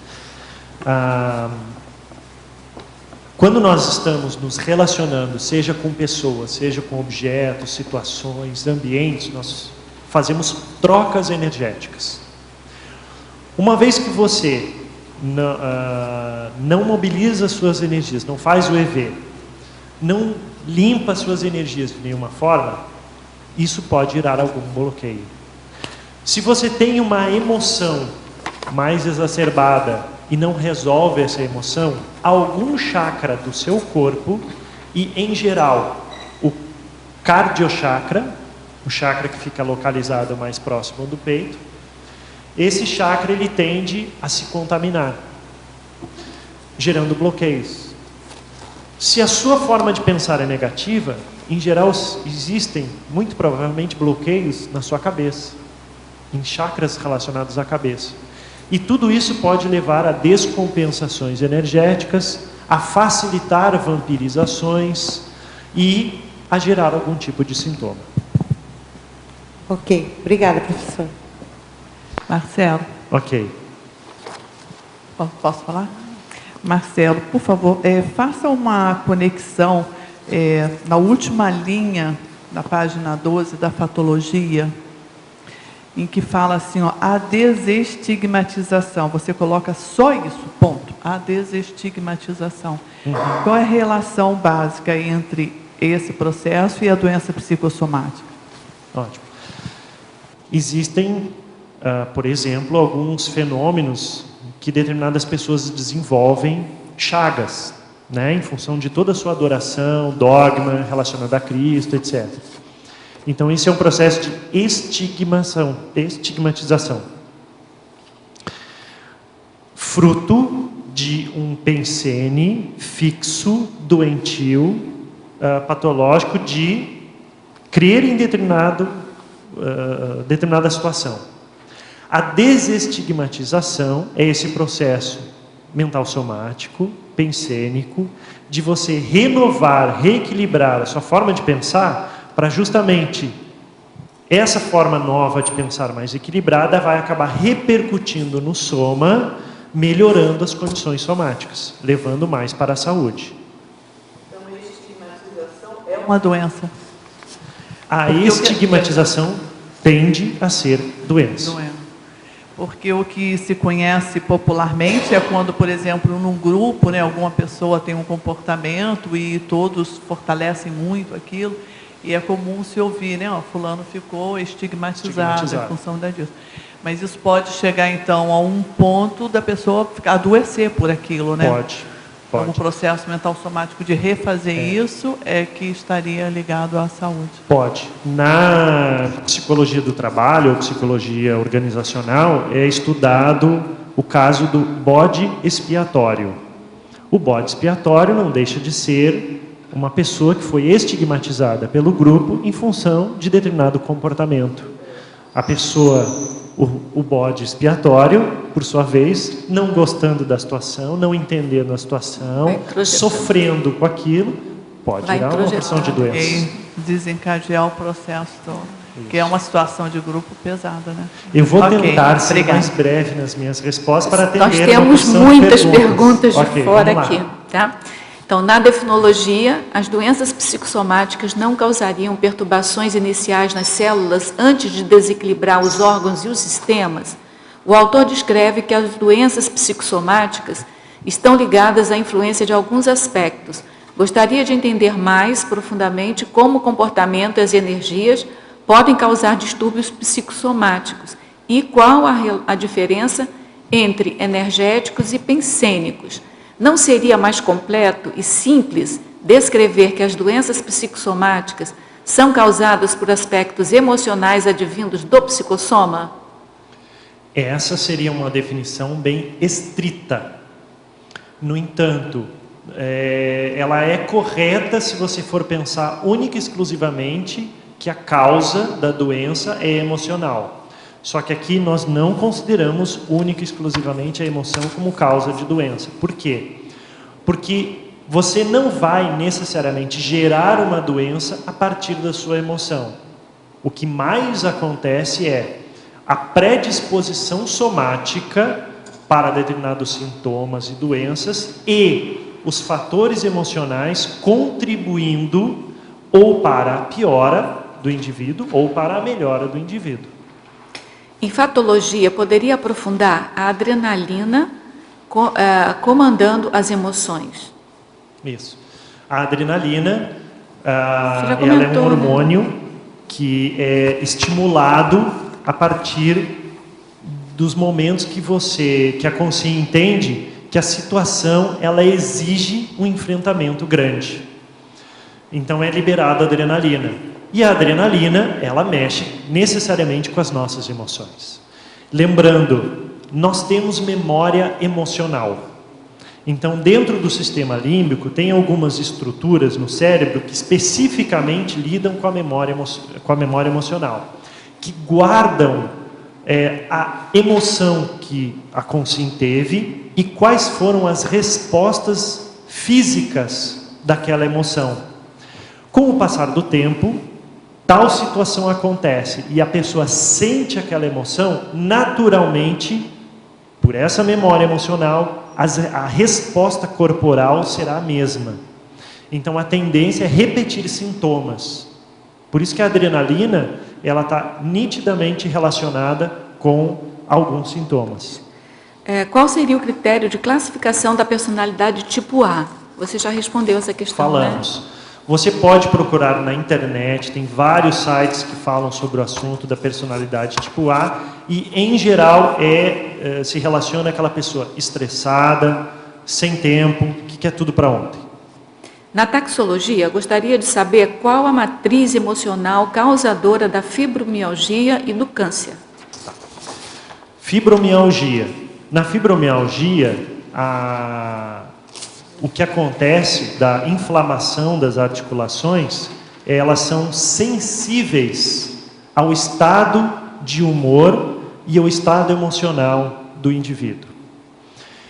Quando nós estamos nos relacionando, seja com pessoas, seja com objetos, situações, ambientes, nós fazemos trocas energéticas. Uma vez que você não mobiliza suas energias, não faz o EV, não limpa suas energias de nenhuma forma, isso pode gerar algum bloqueio. Se você tem uma emoção mais exacerbada e não resolve essa emoção, algum chakra do seu corpo, e em geral o cardiochakra, o chakra que fica localizado mais próximo do peito, esse chakra ele tende a se contaminar, gerando bloqueios. Se a sua forma de pensar é negativa, em geral existem, muito provavelmente, bloqueios na sua cabeça, em chakras relacionados à cabeça. E tudo isso pode levar a descompensações energéticas, a facilitar vampirizações e a gerar algum tipo de sintoma. Ok, obrigada, professor. Marcelo. Ok. Posso falar? Marcelo, por favor, faça uma conexão na última linha da página 12 da fatologia, em que fala assim, ó, a desestigmatização. Você coloca só isso, ponto. A desestigmatização. Qual é a relação básica entre esse processo e a doença psicossomática? Ótimo. Existem, por exemplo, alguns fenômenos que determinadas pessoas desenvolvem chagas, né, em função de toda a sua adoração, dogma relacionado a Cristo, etc. Então, esse é um processo de estigmatização. Fruto de um pensene fixo, doentio, patológico, de crer em determinada situação. A desestigmatização é esse processo mental somático, pensênico, de você renovar, reequilibrar a sua forma de pensar, para justamente essa forma nova de pensar mais equilibrada vai acabar repercutindo no soma, melhorando as condições somáticas, levando mais para a saúde. Então, a estigmatização é uma doença? A estigmatização tende a ser doença. Porque o que se conhece popularmente é quando, por exemplo, num grupo, né, alguma pessoa tem um comportamento e todos fortalecem muito aquilo, e é comum se ouvir, né, ó, fulano ficou estigmatizado em função disso. Mas isso pode chegar, então, a um ponto da pessoa adoecer por aquilo, né? Pode. Um processo mental somático de refazer isso é que estaria ligado à saúde. Pode. Na psicologia do trabalho, ou psicologia organizacional, é estudado o caso do bode expiatório. O bode expiatório não deixa de ser uma pessoa que foi estigmatizada pelo grupo em função de determinado comportamento. A pessoa, o bode expiatório, por sua vez, não gostando da situação, não entendendo a situação, sofrendo com aquilo, pode virar uma porção de doenças. E desencadear o processo todo, que é uma situação de grupo pesada, né? Eu vou tentar ser mais breve nas minhas respostas para atender. Nós temos muitas perguntas de fora aqui, tá? Então, na definologia, as doenças psicossomáticas não causariam perturbações iniciais nas células antes de desequilibrar os órgãos e os sistemas? O autor descreve que as doenças psicossomáticas estão ligadas à influência de alguns aspectos, Gostaria de entender mais profundamente como o comportamento e as energias podem causar distúrbios psicossomáticos e qual a diferença entre energéticos e pensênicos. Não seria mais completo e simples descrever que as doenças psicossomáticas são causadas por aspectos emocionais advindos do psicossoma? Essa seria uma definição bem estrita. No entanto, ela é correta se você for pensar única e exclusivamente que a causa da doença é emocional. Só que aqui nós não consideramos única e exclusivamente a emoção como causa de doença. Por quê? Porque você não vai necessariamente gerar uma doença a partir da sua emoção. O que mais acontece é a predisposição somática para determinados sintomas e doenças e os fatores emocionais contribuindo ou para a piora do indivíduo ou para a melhora do indivíduo. Em fatologia, poderia aprofundar a adrenalina comandando as emoções? Isso. A adrenalina, ela é um hormônio que é estimulado a partir dos momentos que a consciência entende que a situação ela exige um enfrentamento grande. Então é liberada a adrenalina. E a adrenalina, ela mexe necessariamente com as nossas emoções. Lembrando, nós temos memória emocional. Então, dentro do sistema límbico, tem algumas estruturas no cérebro que especificamente lidam com a memória emocional, que guardam a emoção que a consciência teve e quais foram as respostas físicas daquela emoção. Com o passar do tempo, tal situação acontece e a pessoa sente aquela emoção, naturalmente, por essa memória emocional, a resposta corporal será a mesma. Então a tendência é repetir sintomas. Por isso que a adrenalina ela está nitidamente relacionada com alguns sintomas. Qual seria o critério de classificação da personalidade tipo A? Você já respondeu essa questão, Falamos. Né? Você pode procurar na internet, tem vários sites que falam sobre o assunto da personalidade tipo A e, em geral, se relaciona àquela pessoa estressada, sem tempo, que quer tudo para ontem. Na taxologia, gostaria de saber qual a matriz emocional causadora da fibromialgia e do câncer. Fibromialgia. Na fibromialgia, o que acontece da inflamação das articulações, elas são sensíveis ao estado de humor e ao estado emocional do indivíduo.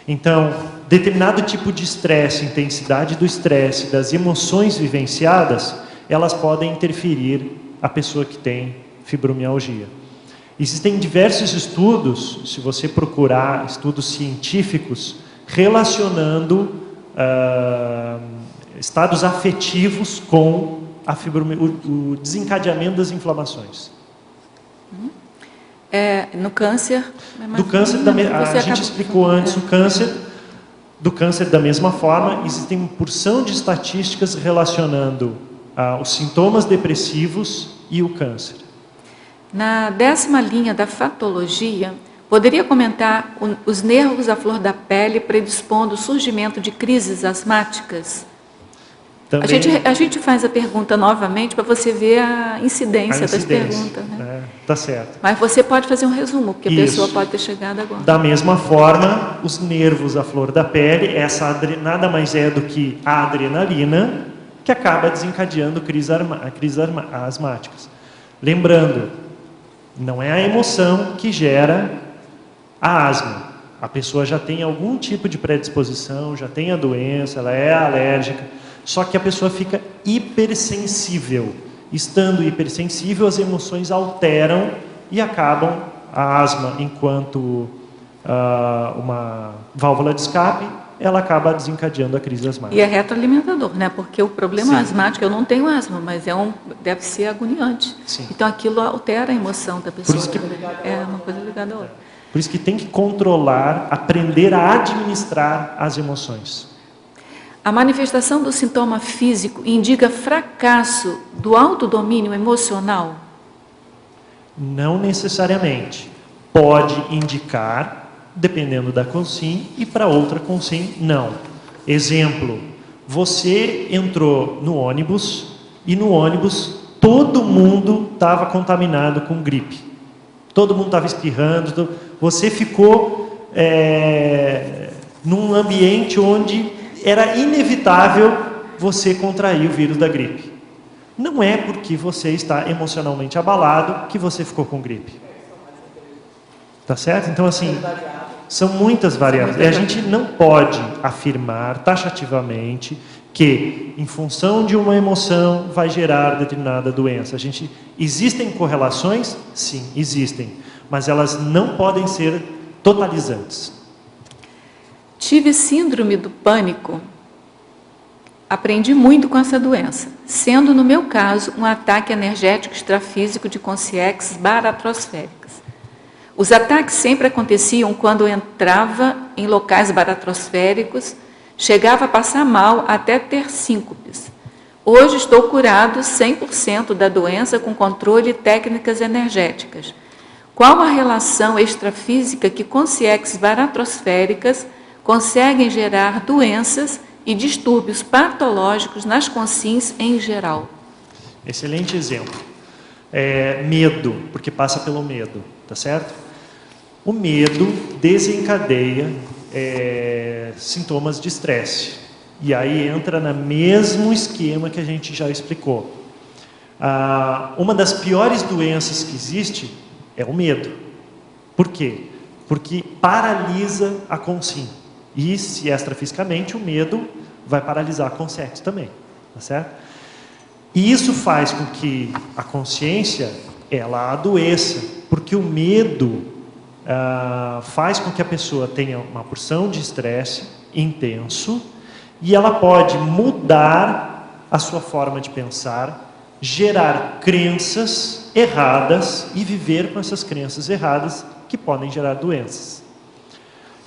Então, determinado tipo de estresse, intensidade do estresse, das emoções vivenciadas, elas podem interferir a pessoa que tem fibromialgia. Existem diversos estudos, se você procurar estudos científicos, relacionando estados afetivos com o desencadeamento das inflamações. No câncer... Do câncer, a gente explicou antes o câncer. Do câncer, da mesma forma, existem uma porção de estatísticas relacionando os sintomas depressivos e o câncer. Na 10ª linha da fatologia, poderia comentar os nervos à flor da pele predispondo o surgimento de crises asmáticas? Também, a gente faz a pergunta novamente para você ver a incidência das perguntas. Né? Tá certo. Mas você pode fazer um resumo, porque a pessoa pode ter chegado agora. Da mesma forma, os nervos à flor da pele, nada mais é do que a adrenalina, que acaba desencadeando crises asmáticas. Lembrando, não é a emoção que gera a asma. A pessoa já tem algum tipo de predisposição, já tem a doença, ela é alérgica, só que a pessoa fica hipersensível. Estando hipersensível, as emoções alteram e acabam a asma, enquanto uma válvula de escape, ela acaba desencadeando a crise asmática. E é retroalimentador, né? Porque o problema asmático, eu não tenho asma, mas deve ser agoniante. Sim. Então aquilo altera a emoção da pessoa. É uma coisa ligada à outra. Por isso que tem que controlar, aprender a administrar as emoções. A manifestação do sintoma físico indica fracasso do autodomínio emocional? Não necessariamente. Pode indicar, dependendo da consim, e para outra consim, não. Exemplo, você entrou no ônibus e no ônibus todo mundo estava contaminado com gripe. Todo mundo estava espirrando. Você ficou num ambiente onde era inevitável você contrair o vírus da gripe. Não é porque você está emocionalmente abalado que você ficou com gripe. Tá certo? Então, assim, são muitas variáveis. E a gente não pode afirmar taxativamente que, em função de uma emoção, vai gerar determinada doença. Existem correlações? Sim, existem. Mas elas não podem ser totalizantes. Tive síndrome do pânico. Aprendi muito com essa doença, sendo, no meu caso, um ataque energético extrafísico de consciências baratrosféricas. Os ataques sempre aconteciam quando eu entrava em locais baratrosféricos, chegava a passar mal até ter síncopes. Hoje estou curado 100% da doença com controle e técnicas energéticas. Qual a relação extrafísica que consciências baratrosféricas conseguem gerar doenças e distúrbios patológicos nas consciências em geral? Excelente exemplo. Medo, porque passa pelo medo, tá certo? O medo desencadeia sintomas de estresse. E aí entra no mesmo esquema que a gente já explicou. Uma das piores doenças que existe é o medo. Por quê? Porque paralisa a consciência. E, se extrafisicamente, o medo vai paralisar a consciência também. Tá certo? E isso faz com que a consciência ela adoeça. Porque o medo faz com que a pessoa tenha uma porção de estresse intenso e ela pode mudar a sua forma de pensar, gerar crenças erradas e viver com essas crenças erradas que podem gerar doenças.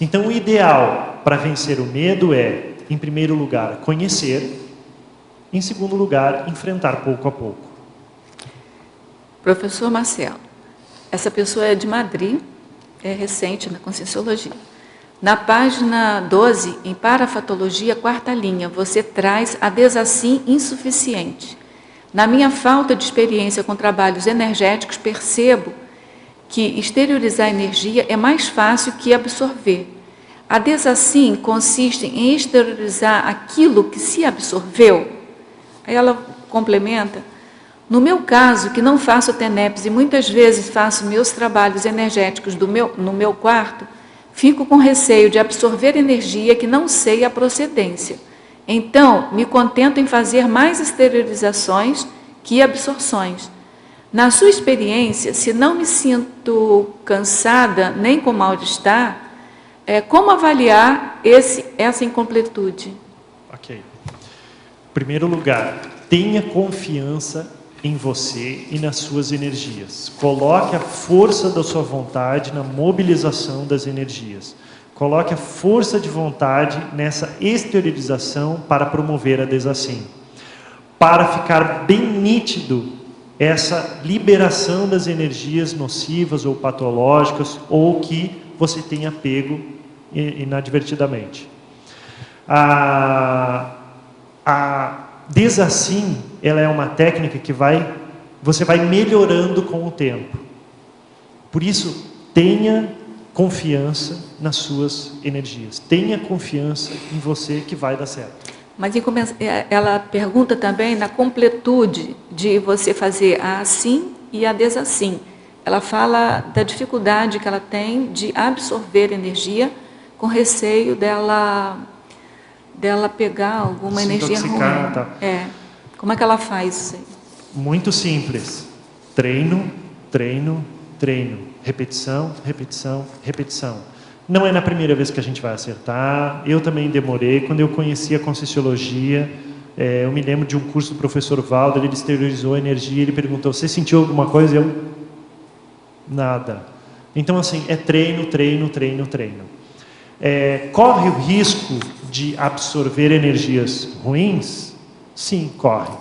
Então, o ideal para vencer o medo é, em primeiro lugar, conhecer, em segundo lugar, enfrentar pouco a pouco. Professor Marcelo, essa pessoa é de Madrid, é recente na Conscienciologia. Na página 12, em Parafatologia, quarta linha, você traz a desassim insuficiente. Na minha falta de experiência com trabalhos energéticos, percebo que exteriorizar energia é mais fácil que absorver. A desassim consiste em exteriorizar aquilo que se absorveu. Aí ela complementa: no meu caso, que não faço TENEPS e muitas vezes faço meus trabalhos energéticos no meu quarto, fico com receio de absorver energia que não sei a procedência. Então, me contento em fazer mais esterilizações que absorções. Na sua experiência, se não me sinto cansada nem com mal-estar, como avaliar essa incompletude? Ok. Em primeiro lugar, tenha confiança em você e nas suas energias. Coloque a força da sua vontade na mobilização das energias. Coloque a força de vontade nessa exteriorização para promover a desassim. Para ficar bem nítido essa liberação das energias nocivas ou patológicas ou que você tenha pego inadvertidamente. A desassim, ela é uma técnica que você vai melhorando com o tempo. Por isso, tenha confiança nas suas energias. Tenha confiança em você que vai dar certo. Mas ela pergunta também na completude de você fazer a assim e a desassim. Ela fala da dificuldade que ela tem de absorver energia com receio dela pegar alguma energia ruim. Tá. Como é que ela faz isso aí? Muito simples. Treino, treino, treino. Repetição, repetição, repetição. Não é na primeira vez que a gente vai acertar. Eu também demorei. Quando eu conheci a Conscienciologia, eu me lembro de um curso do professor Valder, ele exteriorizou a energia, ele perguntou: você sentiu alguma coisa? Eu, nada. Então, assim, é treino, treino, treino, treino. Corre o risco de absorver energias ruins, sim, corre.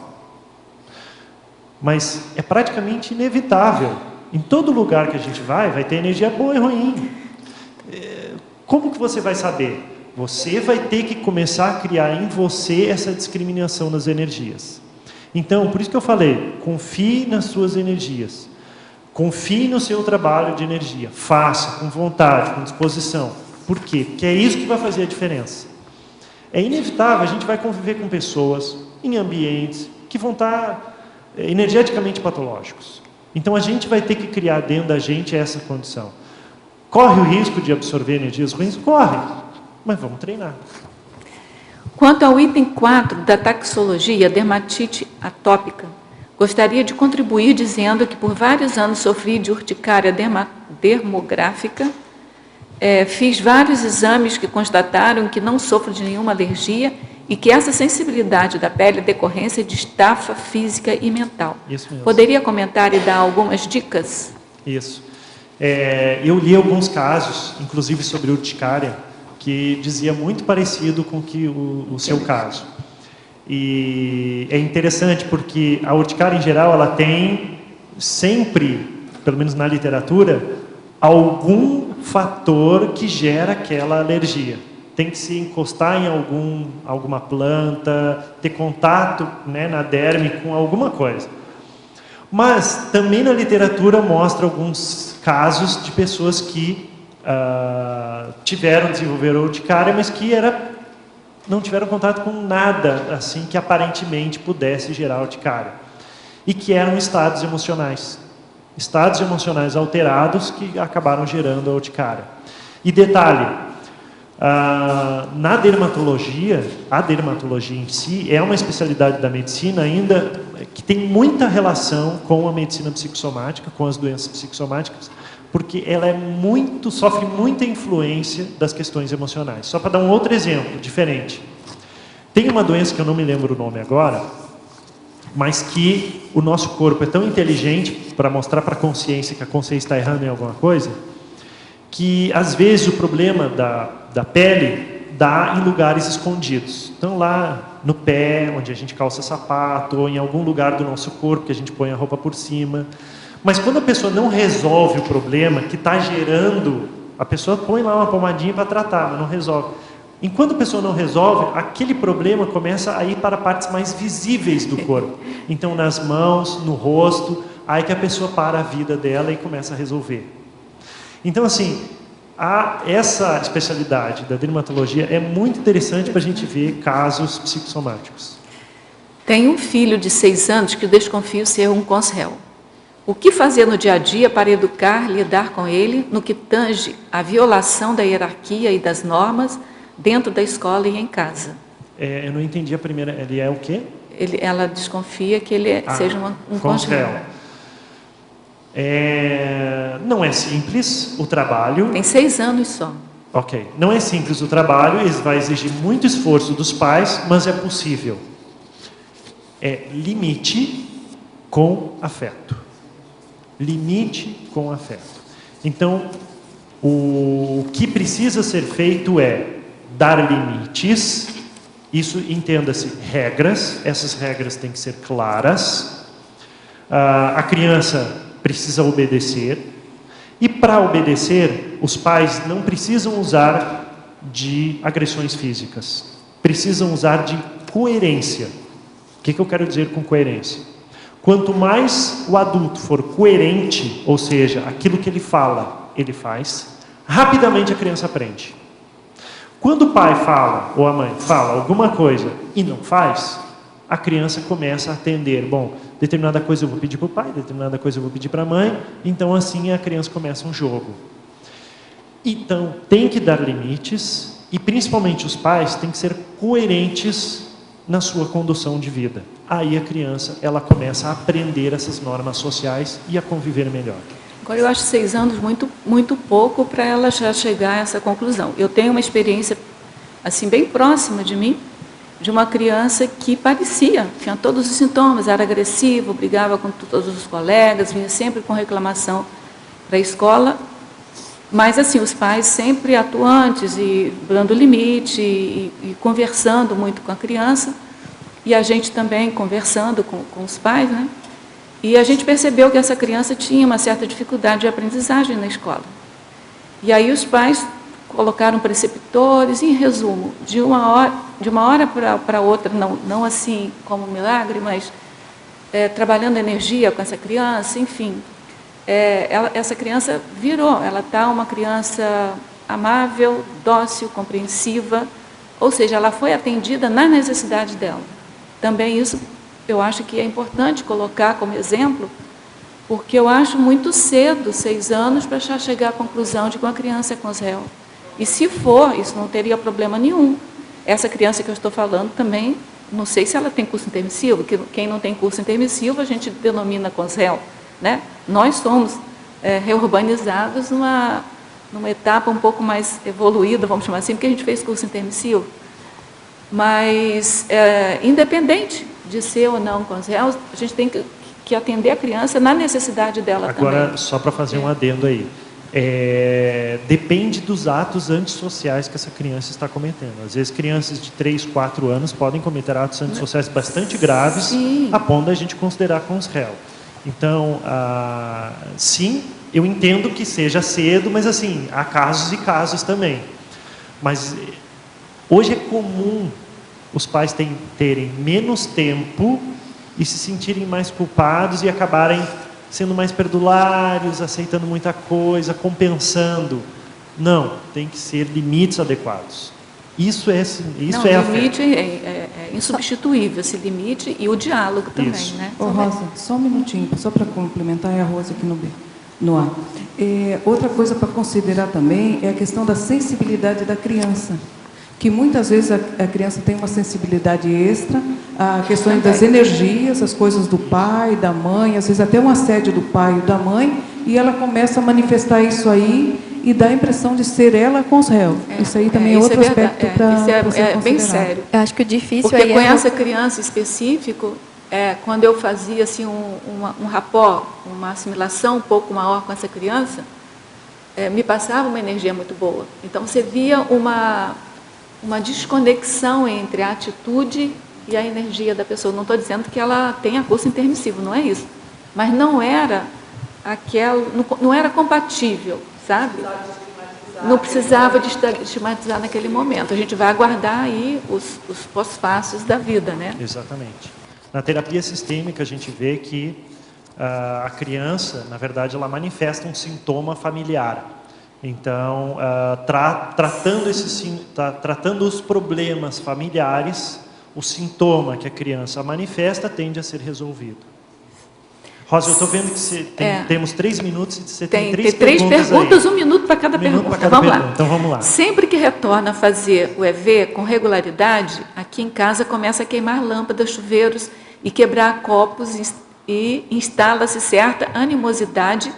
Mas é praticamente inevitável. Em todo lugar que a gente vai ter energia boa e ruim. Como que você vai saber? Você vai ter que começar a criar em você essa discriminação das energias. Então, por isso que eu falei, confie nas suas energias. Confie no seu trabalho de energia. Faça com vontade, com disposição. Por quê? Porque é isso que vai fazer a diferença. É inevitável, a gente vai conviver com pessoas em ambientes que vão estar energeticamente patológicos. Então, a gente vai ter que criar dentro da gente essa condição. Corre o risco de absorver energias ruins? Corre. Mas vamos treinar. Quanto ao item 4 da taxologia, dermatite atópica, gostaria de contribuir dizendo que por vários anos sofri de urticária dermográfica, fiz vários exames que constataram que não sofro de nenhuma alergia e que essa sensibilidade da pele é decorrência de estafa física e mental. Isso mesmo. Poderia comentar e dar algumas dicas? Isso. Eu li alguns casos, inclusive sobre urticária, que dizia muito parecido com que o seu caso. E é interessante porque a urticária, em geral, ela tem sempre, pelo menos na literatura, algum fator que gera aquela alergia. Tem que se encostar em alguma planta, ter contato, né, na derme com alguma coisa. Mas também na literatura mostra alguns casos de pessoas que desenvolveram urticária, mas que não tiveram contato com nada assim que aparentemente pudesse gerar urticária. E que eram estados emocionais alterados que acabaram gerando a urticária. E detalhe, na dermatologia, a dermatologia em si é uma especialidade da medicina ainda que tem muita relação com a medicina psicossomática, com as doenças psicossomáticas, porque ela sofre muita influência das questões emocionais. Só para dar um outro exemplo, diferente. Tem uma doença que eu não me lembro o nome agora, mas que o nosso corpo é tão inteligente para mostrar para a consciência que a consciência está errando em alguma coisa, que às vezes o problema da pele dá em lugares escondidos. Então lá no pé, onde a gente calça sapato, ou em algum lugar do nosso corpo que a gente põe a roupa por cima. Mas quando a pessoa não resolve o problema que está gerando, a pessoa põe lá uma pomadinha para tratar, mas não resolve. Enquanto a pessoa não resolve, aquele problema começa a ir para partes mais visíveis do corpo. Então nas mãos, no rosto, aí que a pessoa para a vida dela e começa a resolver. Então assim, essa especialidade da dermatologia é muito interessante para a gente ver casos psicossomáticos. Tenho um filho de 6 anos que desconfio ser um cons-réu. O que fazer no dia a dia para educar, lidar com ele no que tange a violação da hierarquia e das normas dentro da escola e em casa? Eu não entendi a primeira. Ele é o quê? Ela desconfia que ele seja um cons-réu. Não é simples o trabalho. Tem 6 anos só. Ok. Não é simples o trabalho, vai exigir muito esforço dos pais, mas é possível. Limite com afeto. Limite com afeto. Então, o que precisa ser feito é dar limites. Isso, entenda-se, regras. Essas regras têm que ser claras. A criança precisa obedecer. E para obedecer, os pais não precisam usar de agressões físicas. Precisam usar de coerência. O que eu quero dizer com coerência? Quanto mais o adulto for coerente, ou seja, aquilo que ele fala, ele faz, rapidamente a criança aprende. Quando o pai fala, ou a mãe fala alguma coisa e não faz, a criança começa a atender. Bom, determinada coisa eu vou pedir para o pai, determinada coisa eu vou pedir para a mãe, então assim a criança começa um jogo. Então, tem que dar limites, e principalmente os pais têm que ser coerentes na sua condução de vida. Aí a criança, ela começa a aprender essas normas sociais e a conviver melhor. Agora, eu acho 6 anos muito pouco para ela já chegar a essa conclusão. Eu tenho uma experiência, assim, bem próxima de mim, de uma criança que tinha todos os sintomas, era agressivo, brigava com todos os colegas, vinha sempre com reclamação para a escola. Mas, assim, os pais sempre atuantes e dando limite e conversando muito com a criança, e a gente também conversando com os pais, né? E a gente percebeu que essa criança tinha uma certa dificuldade de aprendizagem na escola. E aí os pais colocaram preceptores, em resumo, de uma hora para outra, não assim como um milagre, mas trabalhando energia com essa criança, enfim. Essa criança virou, ela está uma criança amável, dócil, compreensiva, ou seja, ela foi atendida na necessidade dela. Também isso eu acho que é importante colocar como exemplo, porque eu acho muito cedo, 6 anos, para já chegar à conclusão de que uma criança é consréu. E se for, isso não teria problema nenhum. Essa criança que eu estou falando também, não sei se ela tem curso intermissivo, que quem não tem curso intermissivo a gente denomina consréu, né? Nós somos reurbanizados numa etapa um pouco mais evoluída, vamos chamar assim, porque a gente fez curso intermissivo. Mas, independente de ser ou não consréu, a gente tem que atender a criança na necessidade dela também. Agora, só para fazer um adendo aí. Depende dos atos antissociais que essa criança está cometendo. Às vezes, crianças de 3, 4 anos podem cometer atos antissociais bastante graves, sim, a ponto da gente considerar consréu. Então, sim, eu entendo que seja cedo, mas assim, há casos e casos também. Mas hoje é comum os pais terem menos tempo e se sentirem mais culpados e acabarem sendo mais perdulários, aceitando muita coisa, compensando. Não, tem que ser limites adequados. Isso é o limite é insubstituível, esse limite e o diálogo também, isso, né? Ô, Rosa, só um minutinho, só para complementar, é a Rosa aqui no ar. Outra coisa para considerar também é a questão da sensibilidade da criança, que muitas vezes a criança tem uma sensibilidade extra, a questão das energias, as coisas do pai, da mãe, às vezes até um assédio do pai e da mãe, e ela começa a manifestar isso aí e dá a impressão de ser ela consréu. Isso aí também é outro aspecto para você considerar. Bem sério. Eu acho que o difícil porque aí com essa criança específico, quando eu fazia assim, um rapport, uma assimilação um pouco maior com essa criança, me passava uma energia muito boa. Então, você via uma desconexão entre a atitude e a energia da pessoa. Não estou dizendo que ela tenha curso intermissivo, não é isso. Mas não era compatível, sabe? Não precisava de estigmatizar naquele momento. A gente vai aguardar aí os pós-passos da vida, né? Exatamente. Na terapia sistêmica, a gente vê que a criança, na verdade, ela manifesta um sintoma familiar. Então, tratando os problemas familiares, o sintoma que a criança manifesta tende a ser resolvido. Rosa, eu estou vendo que temos 3 minutos e você tem 3 perguntas, 1 minuto para cada pergunta. Vamos lá. Então, vamos lá. Sempre que retorna a fazer o EV com regularidade, aqui em casa começa a queimar lâmpadas, chuveiros e quebrar copos e instala-se certa animosidade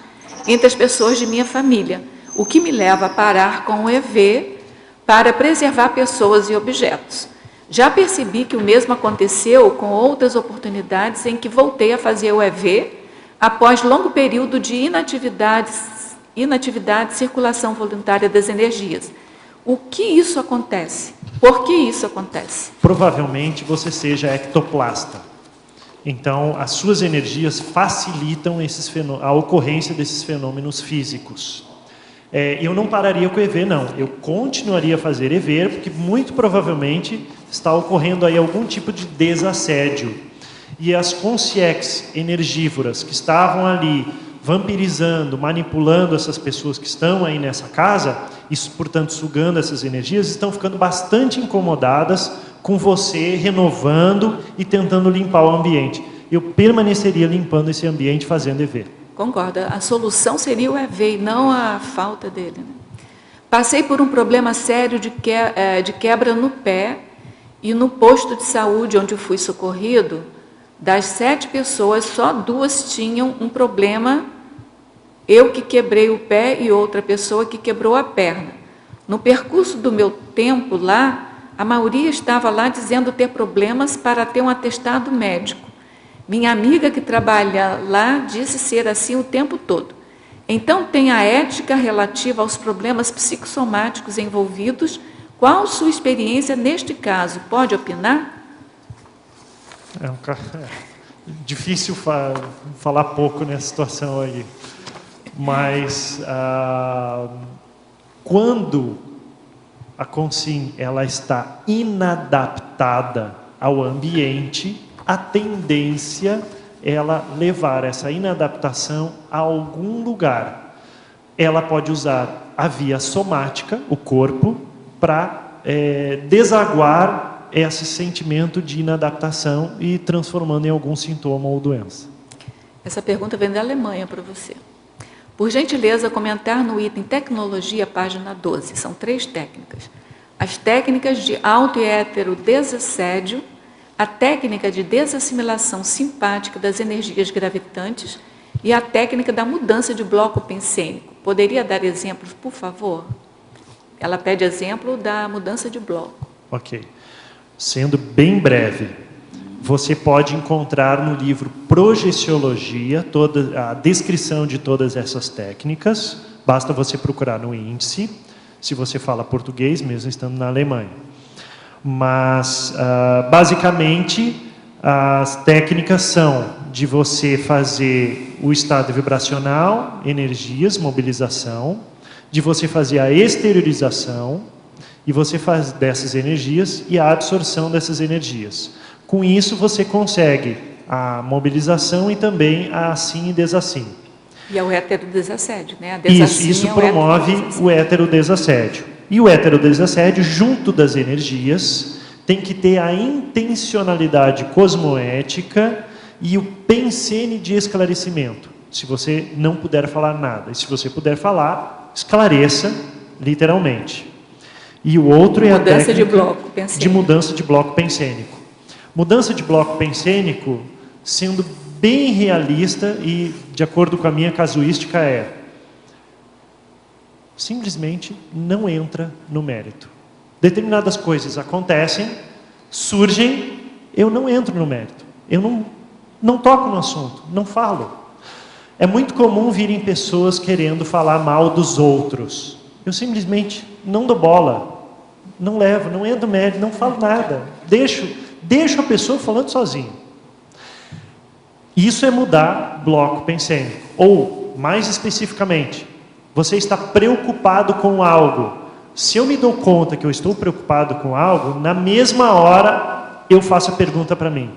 entre as pessoas de minha família, o que me leva a parar com o EV para preservar pessoas e objetos. Já percebi que o mesmo aconteceu com outras oportunidades em que voltei a fazer o EV após longo período de inatividade e circulação voluntária das energias. O que isso acontece? Por que isso acontece? Provavelmente você seja ectoplasta. Então, as suas energias facilitam a ocorrência desses fenômenos físicos. Eu não pararia com o EV, não. Eu continuaria a fazer EV, porque muito provavelmente está ocorrendo aí algum tipo de desassédio. E as consciex energívoras que estavam ali vampirizando, manipulando essas pessoas que estão aí nessa casa, e, portanto, sugando essas energias, estão ficando bastante incomodadas com você renovando e tentando limpar o ambiente. Eu permaneceria limpando esse ambiente fazendo EV. Concordo. A solução seria o EV e não a falta dele, né? Passei por um problema sério de quebra no pé e no posto de saúde onde eu fui socorrido, das 7 pessoas, só 2 tinham um problema. Eu que quebrei o pé e outra pessoa que quebrou a perna. No percurso do meu tempo lá, a maioria estava lá dizendo ter problemas para ter um atestado médico. Minha amiga que trabalha lá disse ser assim o tempo todo. Então, tem a ética relativa aos problemas psicossomáticos envolvidos. Qual sua experiência neste caso? Pode opinar? Difícil falar pouco nessa situação aí. Mas, quando a Consim ela está inadaptada ao ambiente, a tendência é ela levar essa inadaptação a algum lugar. Ela pode usar a via somática, o corpo, para desaguar esse sentimento de inadaptação e transformando em algum sintoma ou doença. Essa pergunta vem da Alemanha para você. Por gentileza, comentar no item tecnologia, página 12. São 3 técnicas. As técnicas de auto e hétero desassédio, a técnica de desassimilação simpática das energias gravitantes e a técnica da mudança de bloco pensênico. Poderia dar exemplos, por favor? Ela pede exemplo da mudança de bloco. Ok. Sendo bem breve, você pode encontrar no livro Projeciologia toda a descrição de todas essas técnicas. Basta você procurar no índice, se você fala português, mesmo estando na Alemanha. Mas, basicamente, as técnicas são de você fazer o estado vibracional, energias, mobilização, de você fazer a exteriorização, e você faz dessas energias e a absorção dessas energias. Com isso, você consegue a mobilização e também a assim e desassim. E é o heterodesassédio, né? Isso promove o heterodesassédio. E o heterodesassédio, junto das energias, tem que ter a intencionalidade cosmoética e o pensene de esclarecimento. Se você não puder falar nada. E se você puder falar, esclareça literalmente. E o outro é a técnica de mudança de bloco pensênico. Mudança de bloco pensênico, sendo bem realista e de acordo com a minha casuística, simplesmente não entra no mérito. Determinadas coisas acontecem, surgem, eu não entro no mérito. Eu não toco no assunto, não falo. É muito comum virem pessoas querendo falar mal dos outros. Eu simplesmente não dou bola. Não levo, não entro no mérito, não falo nada. Deixo a pessoa falando sozinho. Isso é mudar bloco pensênico. Ou, mais especificamente, você está preocupado com algo. Se eu me dou conta que eu estou preocupado com algo, na mesma hora eu faço a pergunta para mim.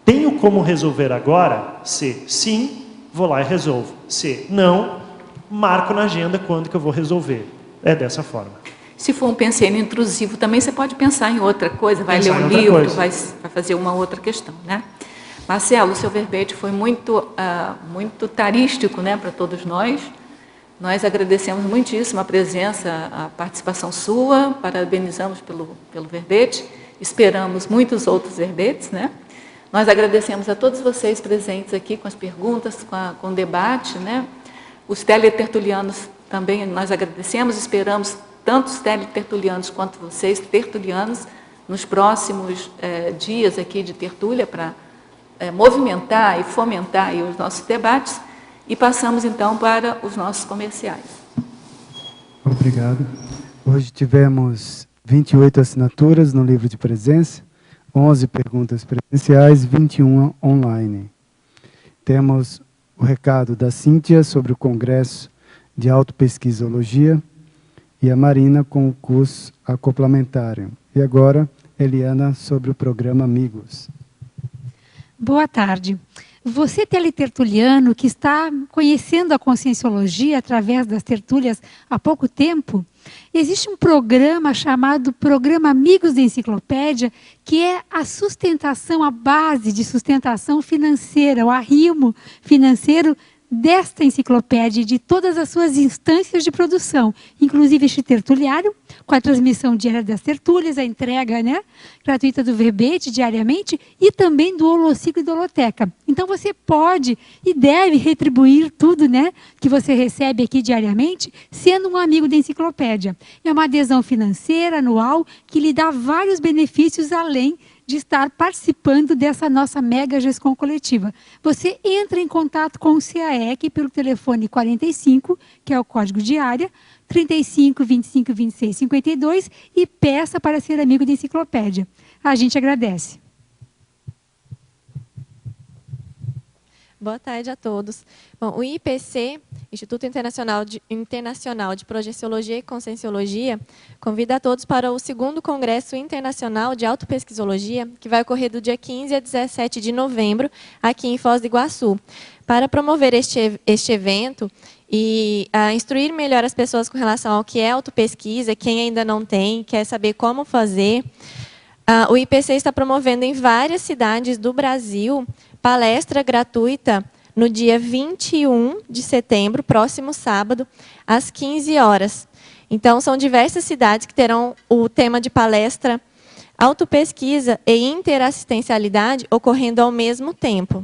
Tenho como resolver agora? Se sim, vou lá e resolvo. Se não, marco na agenda quando que eu vou resolver. É dessa forma. Se for um pensamento intrusivo, também você pode pensar em outra coisa, vai ler um livro, vai fazer uma outra questão, né? Marcelo, o seu verbete foi muito tarístico, né, para todos nós. Nós agradecemos muitíssimo a presença, a participação sua, parabenizamos pelo verbete, esperamos muitos outros verbetes, né? Nós agradecemos a todos vocês presentes aqui com as perguntas, com o debate, né? Os teletertulianos também nós agradecemos, esperamos tanto os teletertulianos quanto vocês, tertulianos, nos próximos dias aqui de tertúlia para movimentar e fomentar aí os nossos debates. E passamos então para os nossos comerciais. Obrigado. Hoje tivemos 28 assinaturas no livro de presença, 11 perguntas presenciais, 21 online. Temos o recado da Cíntia sobre o Congresso de Autopesquisologia, e a Marina com o curso acoplamentário. E agora, Eliana, sobre o programa Amigos. Boa tarde. Você, teletertuliano, que está conhecendo a Conscienciologia através das tertúlias há pouco tempo, existe um programa chamado Programa Amigos da Enciclopédia, que é a sustentação, a base de sustentação financeira, o arrimo financeiro desta enciclopédia e de todas as suas instâncias de produção, inclusive este tertuliário, com a transmissão diária das tertúlias, a entrega, né, gratuita do verbete diariamente e também do Holociclo e do Holoteca. Então você pode e deve retribuir tudo, né, que você recebe aqui diariamente, sendo um amigo da enciclopédia. É uma adesão financeira anual que lhe dá vários benefícios além de estar participando dessa nossa mega GESCOM coletiva. Você entra em contato com o CAEC pelo telefone 45, que é o código de área, 35 25 26 52, e peça para ser amigo da enciclopédia. A gente agradece. Boa tarde a todos. Bom, o IPC, Instituto Internacional de Projeciologia e Conscienciologia, convida a todos para o 2º Congresso Internacional de Autopesquisologia, que vai ocorrer do dia 15 a 17 de novembro, aqui em Foz do Iguaçu. Para promover este evento e instruir melhor as pessoas com relação ao que é autopesquisa, quem ainda não tem, quer saber como fazer, o IPC está promovendo em várias cidades do Brasil palestra gratuita no dia 21 de setembro, próximo sábado, às 15 horas. Então, são diversas cidades que terão o tema de palestra Autopesquisa e Interassistencialidade ocorrendo ao mesmo tempo.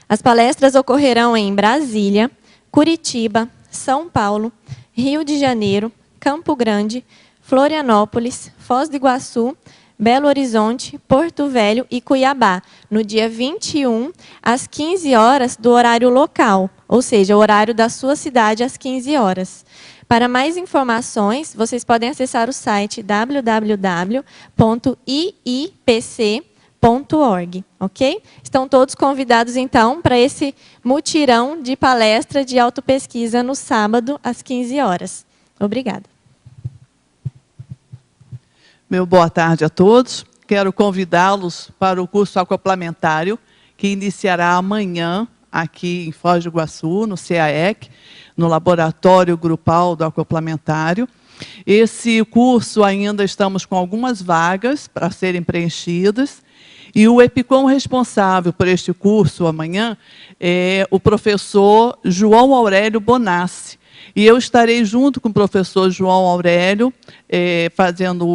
As palestras ocorrerão em Brasília, Curitiba, São Paulo, Rio de Janeiro, Campo Grande, Florianópolis, Foz do Iguaçu, Belo Horizonte, Porto Velho e Cuiabá, no dia 21, às 15 horas do horário local, ou seja, o horário da sua cidade às 15 horas. Para mais informações, vocês podem acessar o site www.iipc.org, ok? Estão todos convidados, então, para esse mutirão de palestra de autopesquisa no sábado, às 15 horas. Obrigada. Meu boa tarde a todos. Quero convidá-los para o curso acoplamentário, que iniciará amanhã, aqui em Foz do Iguaçu, no CAEC, no Laboratório Grupal do Acoplamentário. Esse curso ainda estamos com algumas vagas para serem preenchidas, e o EPICOM responsável por este curso amanhã é o professor João Aurélio Bonassi. E eu estarei junto com o professor João Aurélio, fazendo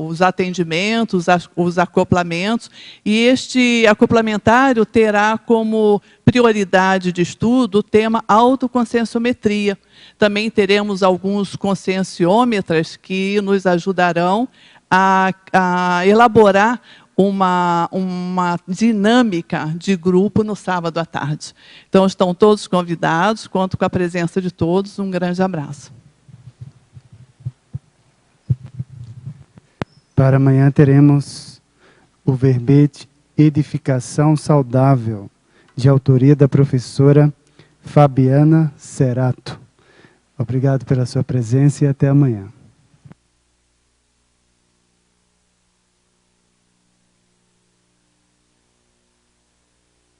os atendimentos, os acoplamentos, e este acoplamentário terá como prioridade de estudo o tema autoconscienciometria. Também teremos alguns conscienciômetras que nos ajudarão a elaborar uma dinâmica de grupo no sábado à tarde. Então, estão todos convidados, conto com a presença de todos. Um grande abraço. Para amanhã teremos o verbete Edificação Saudável, de autoria da professora Fabiana Cerato. Obrigado pela sua presença e até amanhã.